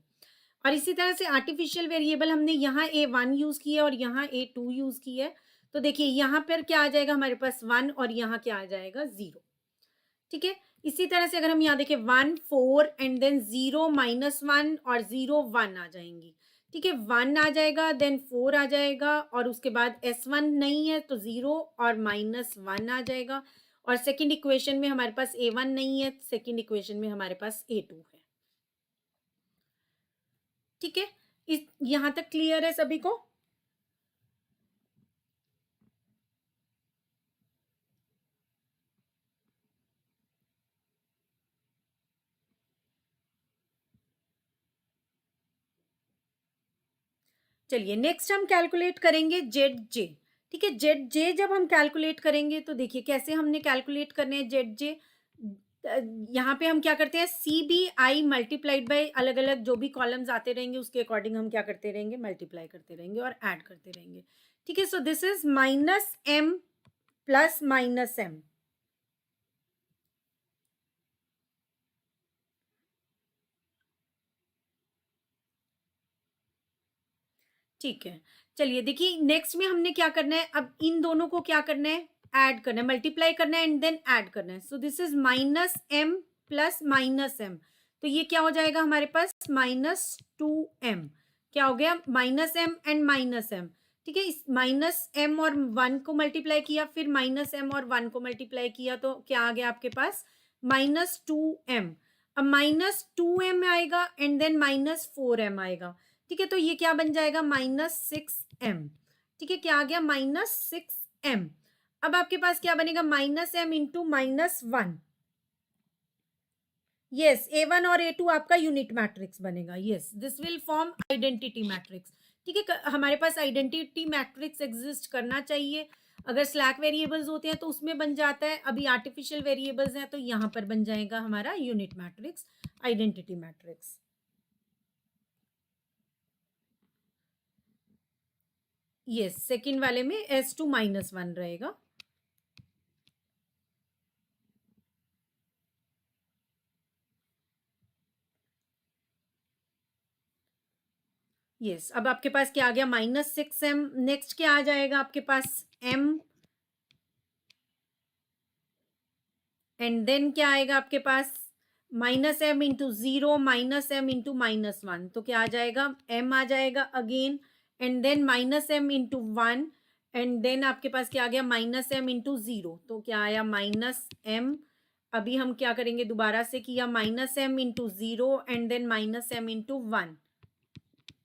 और इसी तरह से आर्टिफिशियल वेरिएबल हमने यहाँ a1 यूज किया और यहाँ a2 यूज किया है। तो देखिए यहाँ पर क्या आ जाएगा हमारे पास, 1, और यहाँ क्या आ जाएगा, 0, ठीक है। इसी तरह से अगर हम यहाँ देखें, 1 4 एंड देन 0 -1 और 0 1 आ जाएंगी, ठीक है। 1 आ जाएगा, देन 4 आ जाएगा, और उसके बाद S1 नहीं है तो 0 और -1 आ जाएगा। और सेकंड इक्वेशन में हमारे पास a1 नहीं है, सेकंड इक्वेशन में हमारे पास a2 है, ठीक है। इस यहाँ तक क्लियर है सभी को। चलिए नेक्स्ट हम कैलकुलेट करेंगे जेड जे, ठीक है। जेड जे जब हम कैलकुलेट करेंगे तो देखिए कैसे हमने कैलकुलेट करने हैं जेड जे। यहाँ पे हम क्या करते हैं, C B I multiplied by अलग अलग जो भी कॉलम्स आते रहेंगे उसके अकॉर्डिंग हम क्या करते रहेंगे, मल्टीप्लाई करते रहेंगे और ऐड करते रहेंगे, ठीक है। सो this is -m plus -m, ठीक है। चलिए देखिए नेक्स्ट में हमने क्या करना है, अब इन दोनों को क्या करना है, ऐड करना है, मल्टीप्लाई करना है एंड देन ऐड करना है। सो this is -m plus -m। तो ये क्या हो जाएगा हमारे पास, -2m। क्या हो गया, -m एंड -m, ठीक है। इस -m और 1 को मल्टीप्लाई किया, फिर -m और 1 को मल्टीप्लाई किया, तो क्या आ गया आपके पास, -2m। अब -2m आएगा एंड देन -4m आएगा, ठीक है। तो ये क्या बन जाएगा, -6m, ठीक है। क्या आ गया, -6m। अब आपके पास क्या बनेगा, -m इंटू -1। यस, a1 और a2 आपका यूनिट मैट्रिक्स बनेगा। Yes, this will form identity matrix, ठीक है। हमारे पास आइडेंटिटी मैट्रिक्स एग्जिस्ट करना चाहिए। अगर स्लैक वेरिएबल्स होते हैं तो उसमें बन जाता है, अभी आर्टिफिशियल वेरिएबल्स हैं तो यहाँ पर बन जाएगा हमारा unit matrix, identity matrix. Yes, second वाले में S2 -1 रहेगा। यस, अब आपके पास क्या आ गया, -6m। नेक्स्ट क्या आ जाएगा आपके पास, m, एंड देन क्या आएगा आपके पास, -m इंटू 0 -m इंटू -1। तो क्या आ जाएगा, m आ जाएगा again, and then -m into 1, and then आपके पास क्या आ गया, -m इंटू 0। तो क्या आया, -m। अभी हम क्या करेंगे, दोबारा से किया, -m into 0 and then -m into 1,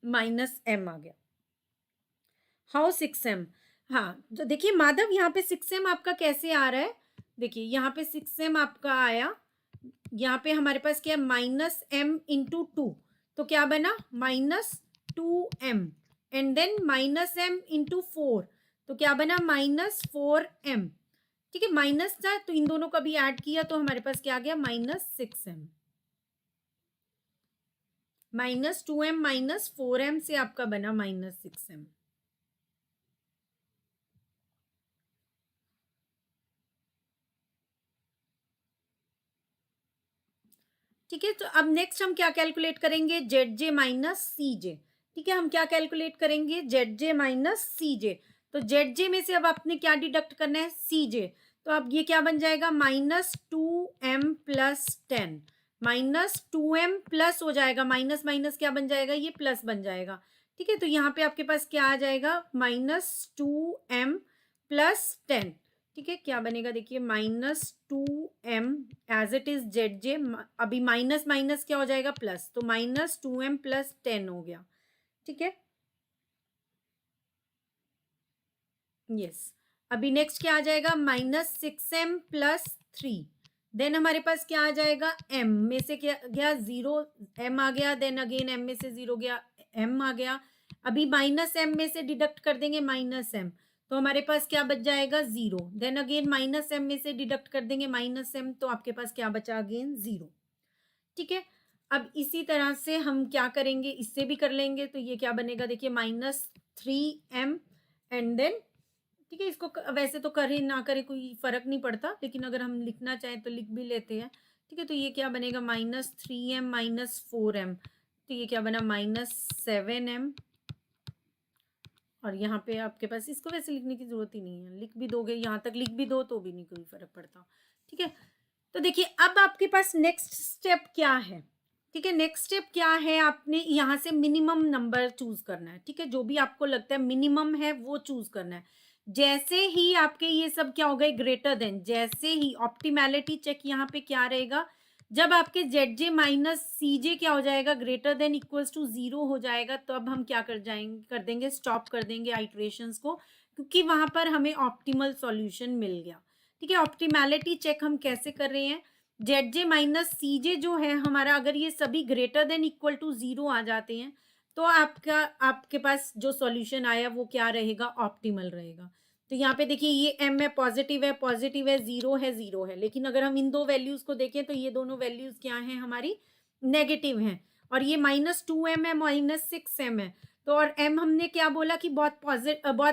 -m आ गया। हाउ 6m, हाँ। तो देखिए माधव यहाँ पे 6m आपका कैसे आ रहा है, देखिए यहाँ पे 6m आपका आया, यहाँ पे हमारे पास क्या है, -m इंटू 2। तो क्या बना, -2m, and then -m into 4। तो क्या बना, -4m, ठीक है। माइनस था तो इन दोनों का भी ऐड किया तो हमारे पास क्या आ गया, -6m। -2m -4m से आपका बना -6m। ठीक है। तो अब नेक्स्ट हम क्या कैलकुलेट करेंगे, जेड जे माइनस सी जे, ठीक है। हम क्या कैलकुलेट करेंगे, जेड जे माइनस सी जे। तो जेड जे में से अब आपने क्या डिडक्ट करना है, सी जे। तो अब ये क्या बन जाएगा, -2m प्लस 10, -2m प्लस हो जाएगा, माइनस माइनस क्या बन जाएगा, ये प्लस बन जाएगा, ठीक है, तो यहाँ पे आपके पास क्या आ जाएगा, -2m + 10। ठीक है, क्या बनेगा देखिए, -2m as it is Z J, अभी माइनस माइनस क्या हो जाएगा, प्लस, तो -2m + 10 हो गया। ठीक है, यस। अभी नेक्स्ट क्या आ जाएगा, -6m + 3। देन हमारे पास क्या आ जाएगा, m में से क्या गया, 0, m आ गया, देन अगेन m में से 0 गया, m आ गया। अभी -m में से डिडक्ट कर देंगे -m, तो हमारे पास क्या बच जाएगा, 0। देन अगेन -m में से डिडक्ट कर देंगे -m, तो आपके पास क्या बचा, अगेन 0। ठीक है, अब इसी तरह से हम क्या करेंगे, इससे भी कर लेंगे, तो ये क्या बनेगा देखिए, -3m एंड देन, ठीक है, इसको वैसे तो करे ना करे कोई फर्क नहीं पड़ता, लेकिन अगर हम लिखना चाहें तो लिख भी लेते हैं। ठीक है, तो ये क्या बनेगा, -3m - 4m, तो ये क्या बना, -7m। और यहाँ पे आपके पास, इसको वैसे लिखने की जरूरत ही नहीं है, लिख भी दोगे, यहाँ तक लिख भी दो तो भी नहीं कोई फर्क पड़ता। ठीक है, तो देखिए अब आपके पास नेक्स्ट स्टेप क्या है। ठीक है, नेक्स्ट स्टेप क्या है, आपने यहाँ से मिनिमम नंबर चूज करना है। ठीक है, जो भी आपको लगता है मिनिमम है वो चूज करना है। जैसे ही आपके ये सब क्या हो गए, ग्रेटर देन, जैसे ही ऑप्टिमैलिटी चेक यहाँ पे क्या रहेगा, जब आपके जेड जे माइनस सी जे क्या हो जाएगा, ग्रेटर देन इक्वल्स टू 0 हो जाएगा, तो अब हम क्या कर देंगे, स्टॉप कर देंगे आइटरेशंस को, क्योंकि वहां पर हमें ऑप्टिमल सॉल्यूशन मिल गया। ठीक है, ऑप्टिमैलिटी चेक हम कैसे कर रहे हैं, जेड जे माइनस सी जे जो है हमारा, अगर ये सभी ग्रेटर देन इक्वल टू 0 आ जाते हैं, तो आपके पास जो सॉल्यूशन आया वो क्या रहेगा, ऑप्टिमल रहेगा। तो यहाँ पे देखिए, ये m है, पॉजिटिव है, पॉजिटिव है, 0 है, 0 है, लेकिन अगर हम इन दो वैल्यूज को देखें तो ये दोनों वैल्यूज क्या हैं, हमारी नेगेटिव हैं। और ये -2m है, -6m है, तो और m हमने क्या बोला कि बहुत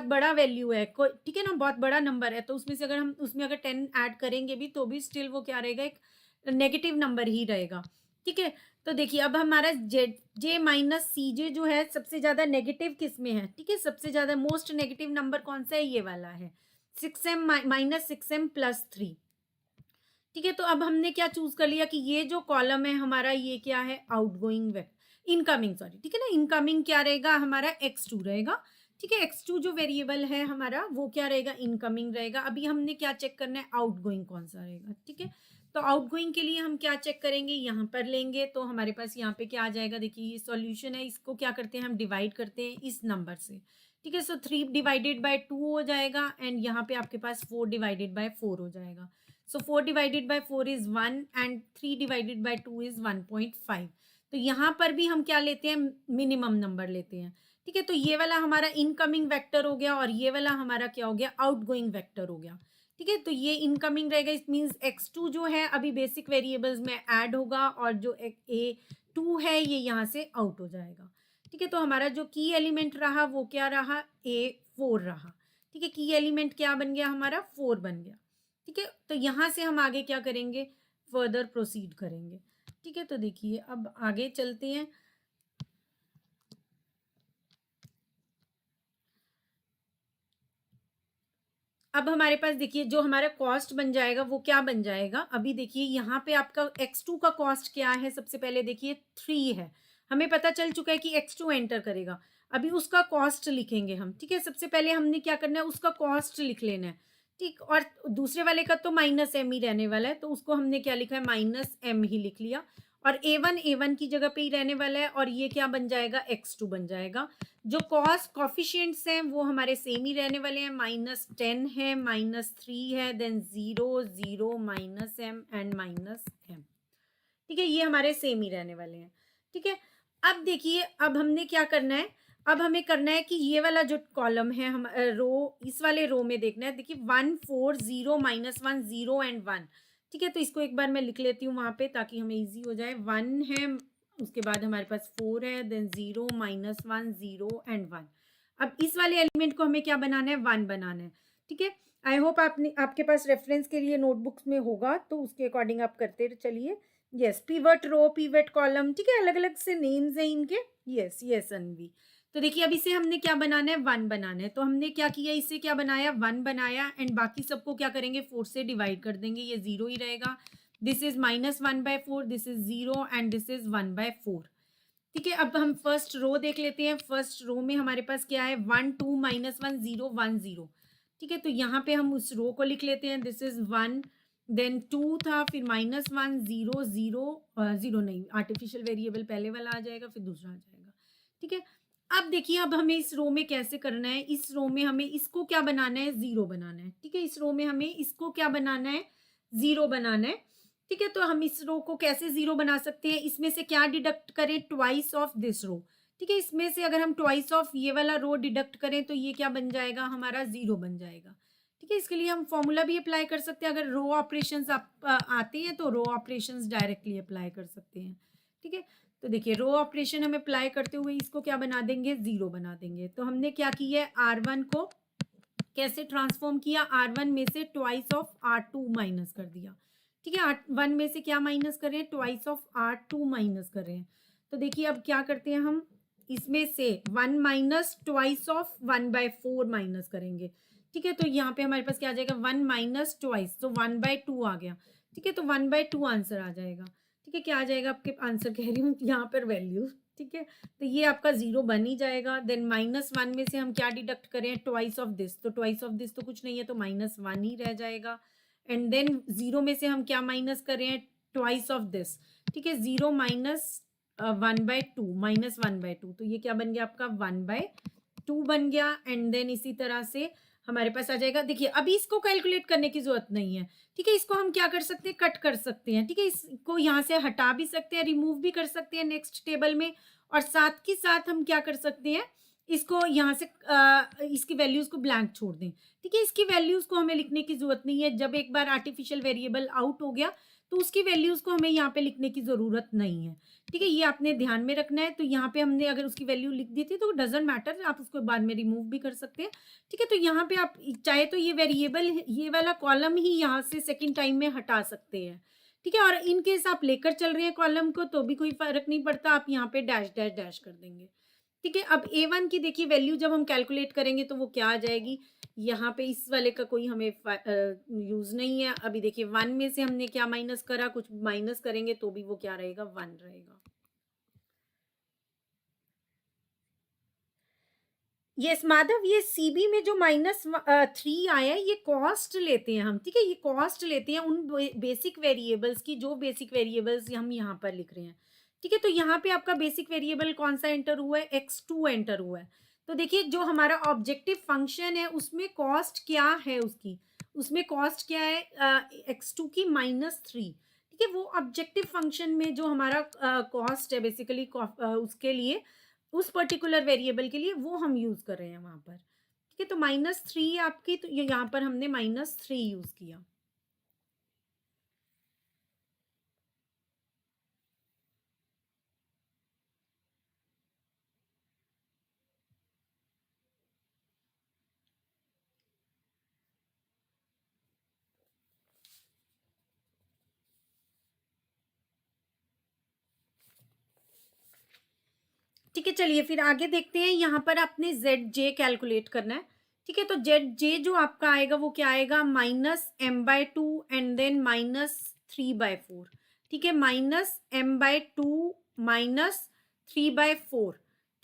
बड़ा वैल्यू है, ठीक है ना, बहुत बड़ा नंबर है, तो उसमें से अगर हम उसमें अगर 10 ऐड करेंगे भी तो भी स्टिल वो क्या रहेगा, एक नेगेटिव नंबर ही रहेगा। ठीक है, तो देखिए अब हमारा जेड जे माइनस सी जे जो है, सबसे ज्यादा नेगेटिव किस में है, ठीक है, सबसे ज्यादा मोस्ट नेगेटिव नंबर कौन सा है, ये वाला है, -6m + 3। ठीक है, तो अब हमने क्या चूज कर लिया कि ये जो कॉलम है हमारा, ये क्या है, आउटगोइंग इनकमिंग, सॉरी, ठीक है ना, इनकमिंग क्या रहेगा हमारा, x2 रहेगा। ठीक है, x2 जो वेरिएबल है हमारा, वो क्या रहेगा, इनकमिंग रहेगा। अभी हमने क्या चेक करना है, आउटगोइंग कौन सा रहेगा। ठीक है, तो आउटगोइंग के लिए हम क्या चेक करेंगे, यहाँ पर लेंगे, तो हमारे पास यहाँ पे क्या आ जाएगा, देखिए ये सॉल्यूशन है, इसको क्या करते हैं, हम डिवाइड करते हैं इस नंबर से। ठीक है, सो 3 डिवाइडेड बाय 2 हो जाएगा, एंड यहाँ पे आपके पास 4 डिवाइडेड बाय 4 हो जाएगा। So 4 divided by 4 is 1 and 3 divided by 2 is 1.5। तो यहाँ पर भी हम क्या लेते हैं, मिनिमम नंबर लेते हैं। ठीक है, तो ये वाला हमारा इनकमिंग वेक्टर हो गया, और ये वाला हमारा क्या हो गया, आउटगोइंग वेक्टर हो गया। ठीक है, तो ये इनकमिंग रहेगा, इट मीन्स x2 जो है अभी बेसिक वेरिएबल्स में ऐड होगा, और जो a2 है ये यहाँ से आउट हो जाएगा। ठीक है, तो हमारा जो की एलिमेंट रहा वो क्या रहा, a4 रहा। ठीक है, की एलिमेंट क्या बन गया हमारा, 4 बन गया। ठीक है, तो यहाँ से हम आगे क्या करेंगे, फर्दर प्रोसीड करेंगे। ठीक है, तो देखिए अब आगे चलते हैं। अब हमारे पास देखिए जो हमारा कॉस्ट बन जाएगा वो क्या बन जाएगा, अभी देखिए यहाँ पे आपका x2 का कॉस्ट क्या है, सबसे पहले देखिए 3 है, हमें पता चल चुका है कि x2 एंटर करेगा। अभी उसका कॉस्ट लिखेंगे हम। ठीक है, सबसे पहले हमने क्या करना है, उसका कॉस्ट लिख लेना है। ठीक, और दूसरे वाले का तो -m ही रहने वाला है, तो उसको हमने क्या लिखा है, -m ही लिख लिया, और a1 की जगह पे ही रहने वाला है, और ये क्या बन जाएगा, x2 बन जाएगा। जो कॉस्ट कॉफिशिएंट्स हैं वो हमारे सेम ही रहने वाले हैं, -10 है, -3 है, देन 0 0 -m एंड -m। ठीक है, ये हमारे सेम ही रहने वाले हैं। ठीक है, अब देखिए अब हमने क्या करना है, अब हमें करना है कि ये वाला जो कॉलम है, हम रो, इस वाले रो में देखना है। देखिए 1 4 0 -1 0 एंड 1। ठीक है, तो इसको एक बार मैं लिख लेती हूँ वहां पे, ताकि हमें इजी हो जाए। 1 है, उसके बाद हमारे पास 4 है, देन 0 -1 0 एंड 1। अब इस वाले एलिमेंट को हमें क्या बनाना है, 1 बनाना है। ठीक है, आई होप आपके पास रेफरेंस के लिए नोटबुक्स में होगा, तो उसके अकॉर्डिंग आप करते चलिए। Yes, pivot row, pivot column, ठीक है, अलग अलग से नेम्स हैं इनके। यस यस अनवी। तो देखिए अब इसे हमने क्या बनाना है, 1 बनाना है, तो हमने क्या किया, इसे क्या बनाया, 1 बनाया, एंड बाकी सबको क्या करेंगे, 4 से डिवाइड कर देंगे, ये 0 ही रहेगा। This is -1/4, this is 0 and this is 1/4। ठीक है, अब हम फर्स्ट रो देख लेते हैं। फर्स्ट रो में हमारे पास क्या है, 1 2 -1 0 1 0। ठीक है, तो यहाँ पे हम उस रो को लिख लेते हैं। दिस इज 1, देन 2 था, फिर -1 0 0 0 नहीं, आर्टिफिशियल वेरिएबल पहले वाला आ जाएगा, फिर दूसरा आ जाएगा। ठीक है, अब देखिए अब हमें इस रो में कैसे करना है। इस रो में हमें इसको क्या बनाना है, जीरो बनाना है। ठीक है, इस रो में हमें इसको क्या बनाना है, जीरो बनाना है। ठीक है, तो हम इस रो को कैसे जीरो बना सकते हैं, इसमें से क्या डिडक्ट करें, ट्वाइस ऑफ दिस रो। ठीक है, इसमें से अगर हम ट्वाइस ऑफ ये वाला रो डिडक्ट करें तो ये क्या बन जाएगा, हमारा जीरो बन जाएगा। ठीक है, इसके लिए हम फॉर्मूला भी अप्लाई कर सकते हैं। अगर रो ऑपरेशंस आप आते हैं तो रो ऑपरेशंस डायरेक्टली अप्लाई कर सकते हैं। ठीक है, तो देखिए रो ऑपरेशन हम अप्लाई करते हुए इसको क्या बना देंगे, जीरो बना देंगे। तो हमने क्या किया है, R1 को कैसे ट्रांसफॉर्म किया, R1 में से ट्वाइस ऑफ R2 माइनस कर दिया। ठीक है, R1 में से क्या माइनस कर रहे हैं, ट्वाइस ऑफ R2 माइनस कर रहे हैं। तो देखिए अब क्या करते हैं हम, इसमें से 1 माइनस ट्वाइस ऑफ 1/4 माइनस करेंगे। ठीक है, तो यहाँ पे हमारे पास क्या आ जाएगा, 1 माइनस ट्वाइस, तो 1/2 आ गया। ठीक है, तो 1/2 आंसर आ जाएगा। ठीक है, क्या आ जाएगा, आपके आंसर कह रही हूँ यहाँ पर वैल्यू। ठीक है, तो ये आपका जीरो बन ही जाएगा। देन -1 में से हम क्या डिडक्ट करें, ट्वाइस ऑफ दिस, तो ट्वाइस ऑफ दिस तो कुछ नहीं है, तो -1 ही रह जाएगा। एंड देन जीरो में से हम क्या माइनस करें, ट्वाइस ऑफ दिस। ठीक है, जीरो माइनस 1/2 -1/2, तो ये क्या बन गया आपका 1/2 बन गया। एंड देन इसी तरह से हमारे पास आ जाएगा। देखिए अभी इसको कैलकुलेट करने की जरूरत नहीं है। ठीक है, इसको हम क्या कर सकते हैं, कट कर सकते हैं। ठीक है, इसको यहाँ से हटा भी सकते हैं, रिमूव भी कर सकते हैं नेक्स्ट टेबल में। और साथ के साथ हम क्या कर सकते हैं, इसको यहाँ से इसकी वैल्यूज को ब्लैंक छोड़ दें। ठीक है, इसकी वैल्यूज को हमें लिखने की जरूरत नहीं है। जब एक बार आर्टिफिशियल वेरिएबल आउट हो गया तो उसकी वैल्यूज को हमें यहाँ पे लिखने की जरूरत नहीं है। ठीक है, ये आपने ध्यान में रखना है। तो यहाँ पे हमने अगर उसकी वैल्यू लिख दी थी तो डजेंट मैटर, आप उसको बाद में रिमूव भी कर सकते हैं। ठीक है, तो यहाँ पे आप चाहे तो ये वेरिएबल, ये वाला कॉलम ही यहाँ से सेकेंड टाइम में हटा सकते हैं। ठीक है, और इन केस आप लेकर चल रहे हैं कॉलम को तो भी कोई फर्क नहीं पड़ता, आप यहाँ पे डैश डैश डैश कर देंगे। ठीक है, अब A1 की देखिए वैल्यू जब हम कैलकुलेट करेंगे तो वो क्या आ जाएगी, यहाँ पे इस वाले का कोई हमें यूज नहीं है। अभी देखिए 1 में से हमने क्या माइनस करा, कुछ माइनस करेंगे तो भी वो क्या रहेगा, 1 रहेगा। यस माधव, ये सीबी में जो -3 आया है ये कॉस्ट लेते हैं हम। ठीक है, ये कॉस्ट लेते हैं उन बेसिक वेरिएबल्स की, जो बेसिक वेरिएबल्स हम यहाँ पर लिख रहे हैं। ठीक है, तो यहाँ पे आपका बेसिक वेरिएबल कौन सा एंटर हुआ है, x2 एंटर हुआ है। तो देखिए जो हमारा ऑब्जेक्टिव फंक्शन है उसमें कॉस्ट क्या है, उसकी उसमें कॉस्ट क्या है, x2 की -3। ठीक है, वो ऑब्जेक्टिव फंक्शन में जो हमारा कॉस्ट है बेसिकली उसके लिए, उस पर्टिकुलर वेरिएबल के लिए वो हम यूज कर रहे हैं वहां पर। ठीक है, तो -3 आपकी, तो यहाँ पर हमने -3 यूज किया। ठीक है, चलिए फिर आगे देखते हैं। यहाँ पर आपने ZJ कैलकुलेट करना है। ठीक है, तो ZJ जो आपका आएगा वो क्या आएगा, -m/2 एंड देन -3/4। ठीक है, -m/2 -3/4।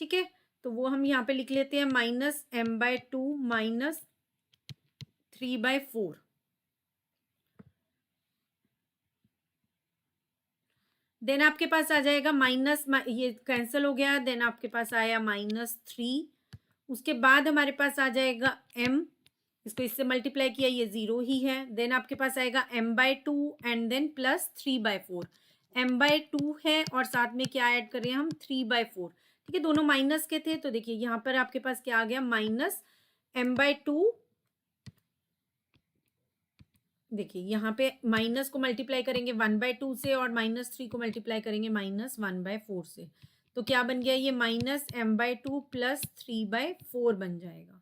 ठीक है, तो वो हम यहाँ पे लिख लेते हैं, -m/2 -3/4। देन आपके पास आ जाएगा माइनस, ये कैंसिल हो गया, देन आपके पास आया -3। उसके बाद हमारे पास आ जाएगा m, इसको इससे मल्टीप्लाई किया, ये 0 ही है। देन आपके पास आएगा m/2 एंड देन +3/4। m/2 है और साथ में क्या ऐड कर रहे हैं हम, 3/4। ठीक है, दोनों माइनस के थे, तो देखिए यहाँ पर आपके पास क्या आ गया, -m/2। देखिए यहाँ पे माइनस को मल्टीप्लाई करेंगे 1/2 से और -3 को मल्टीप्लाई करेंगे -1/4 से, तो क्या बन गया, ये -m/2 +3/4 बन जाएगा।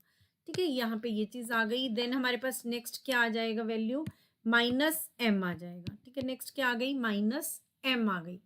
ठीक है, यहाँ पे ये चीज आ गई। देन हमारे पास नेक्स्ट क्या आ जाएगा वैल्यू, -m आ जाएगा। ठीक है, नेक्स्ट क्या आ गई, -m आ गई।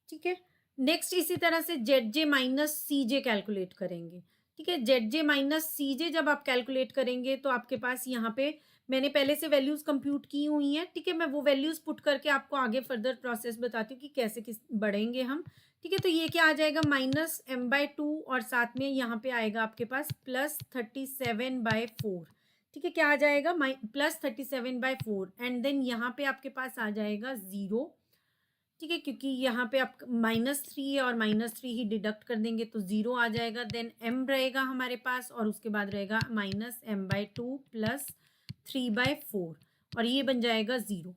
ठीक है, नेक्स्ट इसी तरह से ZJ -CJ कैलकुलेट करेंगे। ठीक है, ZJ -CJ जब आप कैलकुलेट करेंगे तो आपके पास यहाँ पे मैंने पहले से वैल्यूज़ कंप्यूट की हुई हैं, ठीक है? मैं वो वैल्यूज़ पुट करके आपको आगे फर्दर प्रोसेस बताती हूँ कि कैसे किस बढ़ेंगे हम, ठीक है? तो ये क्या आ जाएगा -m/2 और साथ में यहाँ पे आएगा आपके पास +37/4, ठीक है? क्या आ जाएगा +37/4 एंड देन यहाँ पे आपके पास आ जाएगा 0, ठीक है? क्योंकि यहाँ पे आप -3 है और -3 ही डिडक्ट कर देंगे तो 0 आ जाएगा। देन m रहेगा हमारे पास और उसके बाद रहेगा -m/2 + 3/4 और ये बन जाएगा 0,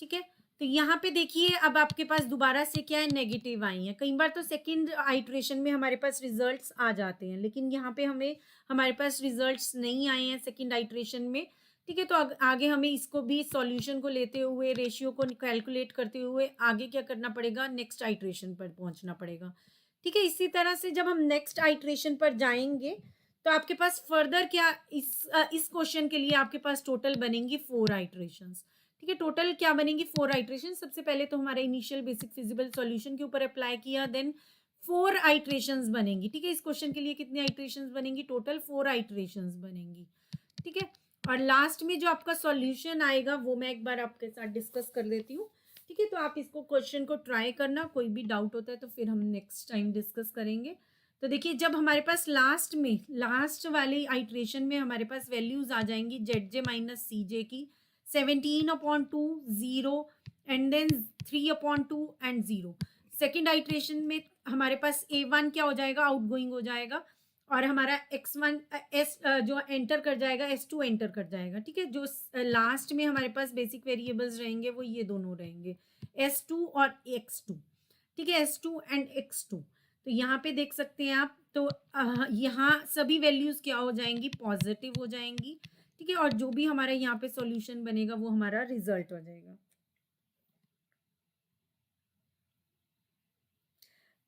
ठीक है? तो यहाँ पे देखिए अब आपके पास दोबारा से क्या है, नेगेटिव आई हैं। कई बार तो सेकंड आइटरेशन में हमारे पास रिजल्ट्स आ जाते हैं, लेकिन यहाँ पे हमारे पास रिजल्ट्स नहीं आए हैं सेकंड आइटरेशन में, ठीक है? तो आगे हमें इसको भी सॉल्यूशन को लेते हुए, रेशियो को कैलकुलेट करते हुए आगे क्या करना पड़ेगा, नेक्स्ट आइटरेशन पर पहुंचना पड़ेगा, ठीक है? इसी तरह से जब हम नेक्स्ट आइटरेशन पर जाएंगे तो आपके पास फर्दर क्या, इस क्वेश्चन के लिए आपके पास टोटल बनेंगी 4 आइटरेशंस, ठीक है? टोटल क्या बनेंगी, 4 आइटरेशन। सबसे पहले तो हमारा इनिशियल बेसिक फिजिबल सॉल्यूशन के ऊपर अप्लाई किया, देन 4 आइटरेशंस बनेंगी, ठीक है? इस क्वेश्चन के लिए कितनी आइटरेशंस बनेंगी, टोटल 4 आइटरेशंस बनेंगी, ठीक है? और लास्ट में जो आपका सॉल्यूशन आएगा वो मैं एक बार आपके साथ डिस्कस कर लेती हूँ, ठीक है? तो आप इसको क्वेश्चन को ट्राई करना, कोई भी डाउट होता है तो फिर हम नेक्स्ट टाइम डिस्कस करेंगे। तो देखिए जब हमारे पास लास्ट वाली आइटरेशन में हमारे पास वैल्यूज आ जाएंगी ZJ - CJ की 17/2, 0 and then 3/2 and 0। Second iteration में हमारे पास A1 क्या हो जाएगा, आउटगोइंग हो जाएगा और हमारा X1 जो एंटर कर जाएगा S2 एंटर कर जाएगा, ठीक है? जो लास्ट में हमारे पास बेसिक वेरिएबल्स रहेंगे वो ये दोनों रहेंगे, S2 और X2, ठीक है? S2 and X2। तो यहाँ पे देख सकते हैं आप, तो यहाँ सभी वैल्यूज क्या हो जाएंगी, पॉजिटिव हो जाएंगी, ठीक है? और जो भी हमारा यहाँ पे सॉल्यूशन बनेगा वो हमारा रिजल्ट हो जाएगा।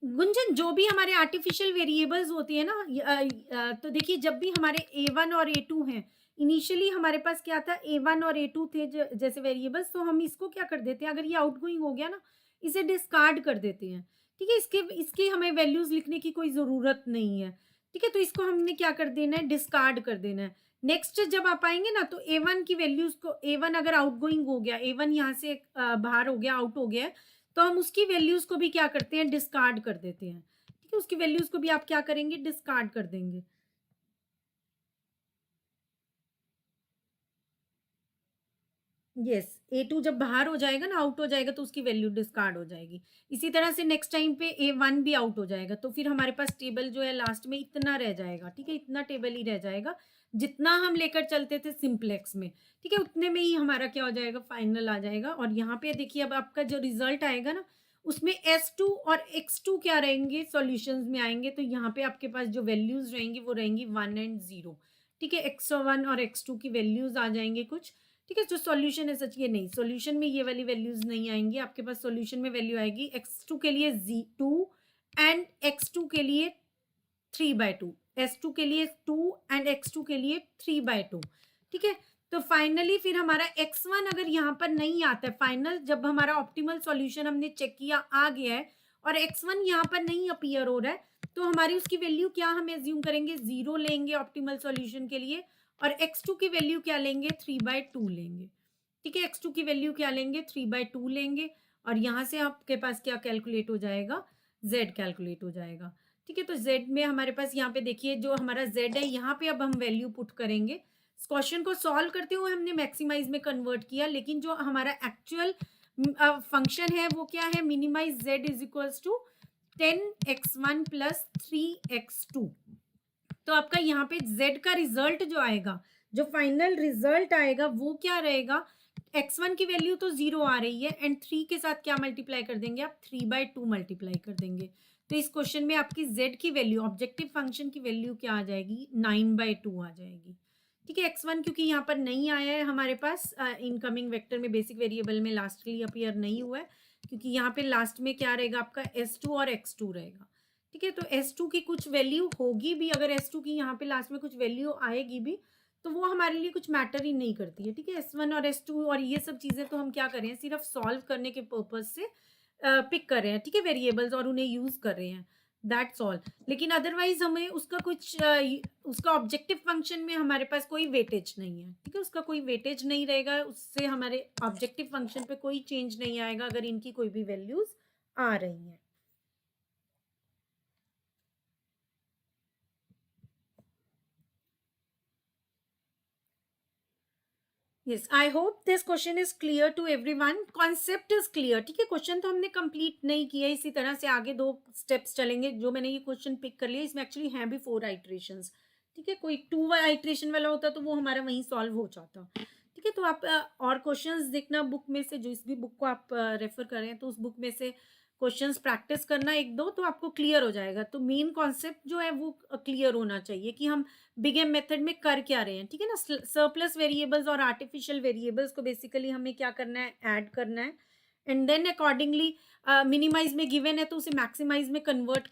गुंजन, जो भी हमारे आर्टिफिशियल वेरिएबल्स होती है ना, तो देखिए जब भी हमारे A1 और A2 हैं, इनिशियली हमारे पास क्या था, A1 और A2 थे जैसे वेरिएबल्स, तो हम इसको क्या कर देते हैं, अगर ये आउटगोइंग हो गया ना, इसे डिस्कार्ड कर देते हैं, ठीक है? इसके इसकी हमें वैल्यूज लिखने की कोई ज़रूरत नहीं है, ठीक है? तो इसको हमने क्या कर देना है, डिस्कार्ड कर देना है। नेक्स्ट जब आप आएंगे ना तो A1 की वैल्यूज को, A1 अगर आउटगोइंग हो गया, A1 यहाँ से बाहर हो गया, आउट हो गया, तो हम उसकी वैल्यूज को भी क्या करते हैं, डिस्कार्ड कर देते हैं, ठीक है? उसकी वैल्यूज को भी आप क्या करेंगे, डिस्कार्ड कर देंगे। यस, A2 जब बाहर हो जाएगा ना, आउट हो जाएगा, तो उसकी वैल्यू डिस्कार्ड हो जाएगी। इसी तरह से नेक्स्ट टाइम पे A1 भी आउट हो जाएगा, तो फिर हमारे पास टेबल जो है लास्ट में इतना रह जाएगा, ठीक है? इतना टेबल ही रह जाएगा जितना हम लेकर चलते थे सिंप्लेक्स में, ठीक है? उतने में ही हमारा क्या हो जाएगा, फाइनल आ जाएगा। और यहाँ पे देखिए अब आपका जो रिजल्ट आएगा ना, उसमें S2 और X2 क्या रहेंगे, सॉल्यूशंस में आएंगे, तो यहाँ पे आपके पास जो वैल्यूज रहेंगी वो रहेंगी 1 एंड 0, ठीक है? X1 और X2 की वैल्यूज आ जाएंगे कुछ, ठीक है? जो सॉल्यूशन है सच, ये नहीं, सॉल्यूशन में ये वाली वैल्यूज नहीं आएंगी आपके पास। सॉल्यूशन में वैल्यू आएगी X2 के लिए 2 एंड X2 के लिए 3/2, S2 के लिए 2 एंड X2 के लिए 3/2, ठीक है? तो फाइनली फिर हमारा X1 अगर यहाँ पर नहीं आता है, फाइनल जब हमारा ऑप्टिमल सॉल्यूशन हमने चेक किया आ गया है और X1 यहाँ पर नहीं अपीयर हो रहा है, तो हमारी उसकी वैल्यू क्या हम एज्यूम करेंगे, 0 लेंगे ऑप्टिमल सॉल्यूशन के लिए, और X2 की वैल्यू क्या लेंगे, 3/2 लेंगे, ठीक है? X2 की वैल्यू क्या लेंगे, 3/2 लेंगे, और यहाँ से आपके पास क्या कैलकुलेट हो जाएगा, Z कैलकुलेट हो जाएगा, ठीक है? तो Z में हमारे पास यहाँ पे देखिए जो हमारा Z है, यहाँ पे अब हम वैल्यू पुट करेंगे। इस क्वेश्चन को सॉल्व करते हुए हमने मैक्सिमाइज में कन्वर्ट किया, लेकिन जो हमारा एक्चुअल फंक्शन है वो क्या है, minimize Z is equals to 10x1 plus 3x2। तो आपका यहाँ पे Z का रिजल्ट जो आएगा, जो फाइनल रिजल्ट आएगा वो क्या रहेगा, x1 की वैल्यू तो 0 आ रही है एंड 3 के साथ क्या मल्टीप्लाई कर देंगे आप, 3/2 मल्टीप्लाई कर देंगे। तो इस क्वेश्चन में आपकी Z की वैल्यू, ऑब्जेक्टिव फंक्शन की वैल्यू क्या आ जाएगी, 9/2 आ जाएगी, ठीक है? x1 क्योंकि यहाँ पर नहीं आया है हमारे पास, इनकमिंग वेक्टर में बेसिक वेरिएबल में लास्टली अपीयर नहीं हुआ है, क्योंकि यहाँ पे लास्ट में क्या रहेगा आपका, S2 और X2 रहेगा, ठीक है? तो S2 की कुछ वैल्यू होगी भी, अगर S2 की यहाँ पे लास्ट में कुछ वैल्यू आएगी भी तो वो हमारे लिए कुछ मैटर ही नहीं करती है, ठीक है? S1 और S2 और ये सब चीज़ें तो हम क्या कर रहे हैं, सिर्फ सॉल्व करने के पर्पज से पिक कर रहे हैं, ठीक है, वेरिएबल्स, और उन्हें यूज़ कर रहे हैं। That's all. लेकिन अदरवाइज हमें उसका कुछ उसका ऑब्जेक्टिव फंक्शन में हमारे पास कोई वेटेज नहीं है, ठीक है, उसका कोई वेटेज नहीं रहेगा, उससे हमारे ऑब्जेक्टिव फंक्शन पे कोई चेंज नहीं आएगा अगर इनकी कोई भी वैल्यूज आ रही हैं। Yes, I hope this question is clear to everyone, concept is clear, ठीक है। क्वेश्चन तो हमने कंप्लीट नहीं किया, इसी तरह से आगे 2 स्टेप्स चलेंगे। जो मैंने ये क्वेश्चन पिक कर लिया इसमें एक्चुअली हैं भी 4 आइट्रेशंस, ठीक है। कोई 2 आइट्रेशन वाला होता तो वो हमारा वहीं सॉल्व हो जाता, ठीक है। तो आप और क्वेश्चंस देखना बुक में से, जो इस भी बुक को आप रेफर कर रहे हैं तो उस बुक में से क्वेश्चंस प्रैक्टिस करना 1-2, तो आपको क्लियर हो जाएगा। तो मेन कॉन्सेप्ट जो है वो क्लियर होना चाहिए कि हम बिग एम मेथड में कर क्या रहे हैं, ठीक है ना। सरप्लस वेरिएबल्स और आर्टिफिशियल वेरिएबल्स को बेसिकली हमें क्या करना है, ऐड करना है, एंड देन अकॉर्डिंगली मिनिमाइज में गिवन है तो उसे मैक्सिमाइज में कन्वर्ट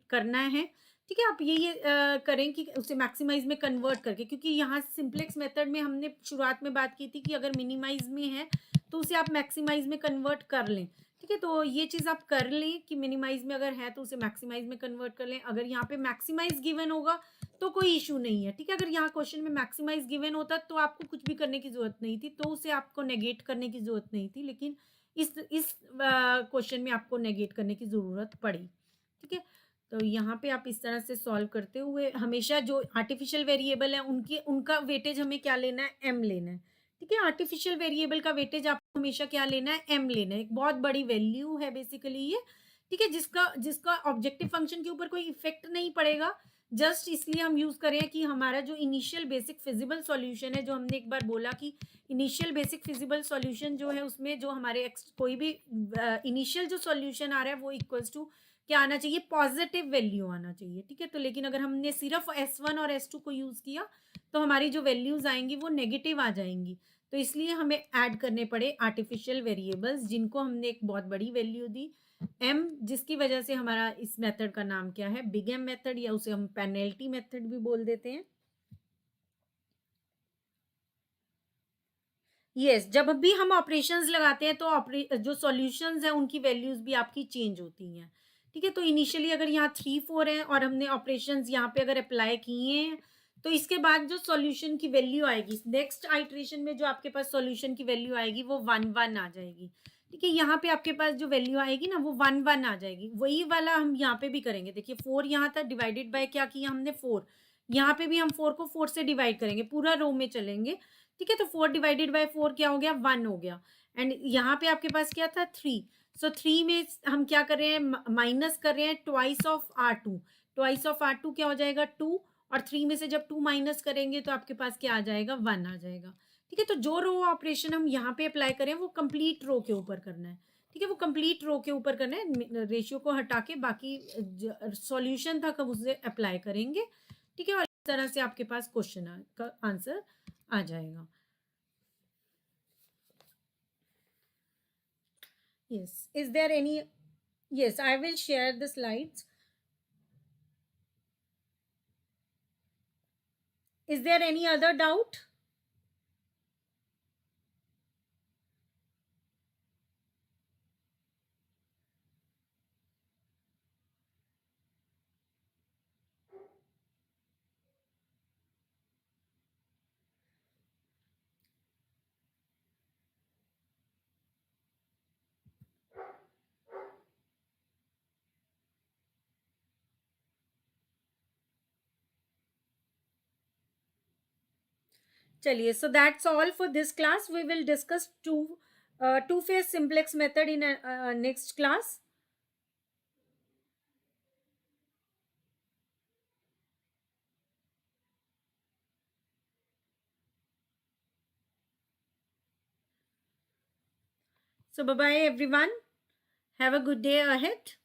करना है, ठीक है। आप ये करें कि उसे मैक्सिमाइज में कन्वर्ट करके, क्योंकि यहाँ सिंप्लेक्स मेथड में हमने शुरुआत में बात की थी कि अगर मिनिमाइज में है तो उसे आप मैक्सिमाइज में कन्वर्ट कर लें, ठीक है। तो ये चीज़ आप कर लें कि मिनिमाइज में अगर है तो उसे मैक्सिमाइज में कन्वर्ट कर लें। अगर यहाँ पे मैक्सिमाइज गिवन होगा तो कोई इशू नहीं है, ठीक है। अगर यहाँ क्वेश्चन में मैक्सिमाइज गिवन होता तो आपको कुछ भी करने की जरूरत नहीं थी, तो उसे आपको नेगेट करने की जरूरत नहीं थी, लेकिन इस क्वेश्चन में आपको नेगेट करने की जरूरत पड़ी, ठीक है। तो यहाँ पे आप इस तरह से सॉल्व करते हुए हमेशा जो आर्टिफिशियल वेरिएबल है उनका वेटेज हमें क्या लेना है, एम लेना है, ठीक है। आर्टिफिशियल वेरिएबल का वेटेज आपको हमेशा क्या लेना है, एम लेना है। एक बहुत बड़ी वैल्यू है बेसिकली ये, ठीक है, जिसका जिसका ऑब्जेक्टिव फंक्शन के ऊपर कोई इफेक्ट नहीं पड़ेगा। जस्ट इसलिए हम यूज करें कि हमारा जो इनिशियल बेसिक फिजिबल सॉल्यूशन है, जो हमने एक बार बोला कि इनिशियल बेसिक फिजिबल सॉल्यूशन जो है उसमें जो हमारे कोई भी इनिशियल जो सॉल्यूशन आ रहा है वो इक्वल्स टू क्या आना चाहिए, पॉजिटिव वैल्यू आना चाहिए, ठीक है। तो लेकिन अगर हमने सिर्फ S1 और S2 को यूज किया तो हमारी जो वैल्यूज आएंगी वो नेगेटिव आ जाएंगी। तो इसलिए हमें ऐड करने पड़े आर्टिफिशियल वेरिएबल्स, जिनको हमने एक बहुत बड़ी वैल्यू दी m, जिसकी वजह से हमारा इस मेथड का नाम क्या है, बिग एम मेथड, या उसे हम पेनल्टी मेथड भी बोल देते हैं। यस, जब भी हम ऑपरेशंस लगाते हैं तो जो सॉल्यूशंस हैं उनकी वैल्यूज भी आपकी चेंज होती हैं, ठीक है। तो इनिशियली अगर यहाँ 3-4 है और हमने ऑपरेशंस यहाँ पे अगर अप्लाई किए हैं तो इसके बाद जो सॉल्यूशन की वैल्यू आएगी नेक्स्ट आइट्रेशन में, जो आपके पास सॉल्यूशन की वैल्यू आएगी वो 1-1 आ जाएगी, ठीक है। यहाँ पे आपके पास जो वैल्यू आएगी ना वो 1-1 आ जाएगी। वही वाला हम यहाँ पे भी करेंगे। देखिए 4 यहाँ था, डिवाइडेड बाय क्या किया हमने, 4। यहाँ पे भी हम 4 को 4 से डिवाइड करेंगे, पूरा रो में चलेंगे, ठीक है। तो 4 डिवाइडेड बाय 4 क्या हो गया, 1 हो गया। एंड यहाँ पे आपके पास क्या था, 3। सो 3 में हम क्या कर रहे हैं, माइनस कर रहे हैं twice of R2। Twice of R2 क्या हो जाएगा, 2, और 3 में से जब 2 माइनस करेंगे तो आपके पास क्या आ जाएगा, 1 आ जाएगा, ठीक है। तो जो रो ऑपरेशन हम यहाँ पे अप्लाई करें वो कंप्लीट रो के ऊपर करना है, ठीक है। वो कंप्लीट रो के ऊपर करना है, रेशियो को हटा के बाकी सॉल्यूशन था कब उसे अप्लाई करेंगे, ठीक है। और इस तरह से आपके पास क्वेश्चन का आंसर आ जाएगा। Yes. Is there any? Yes, I will share the slides. Is there any other doubt? चलिए, so that's all for this class. We will discuss two-phase simplex method in next class. So bye bye everyone. Have a good day ahead.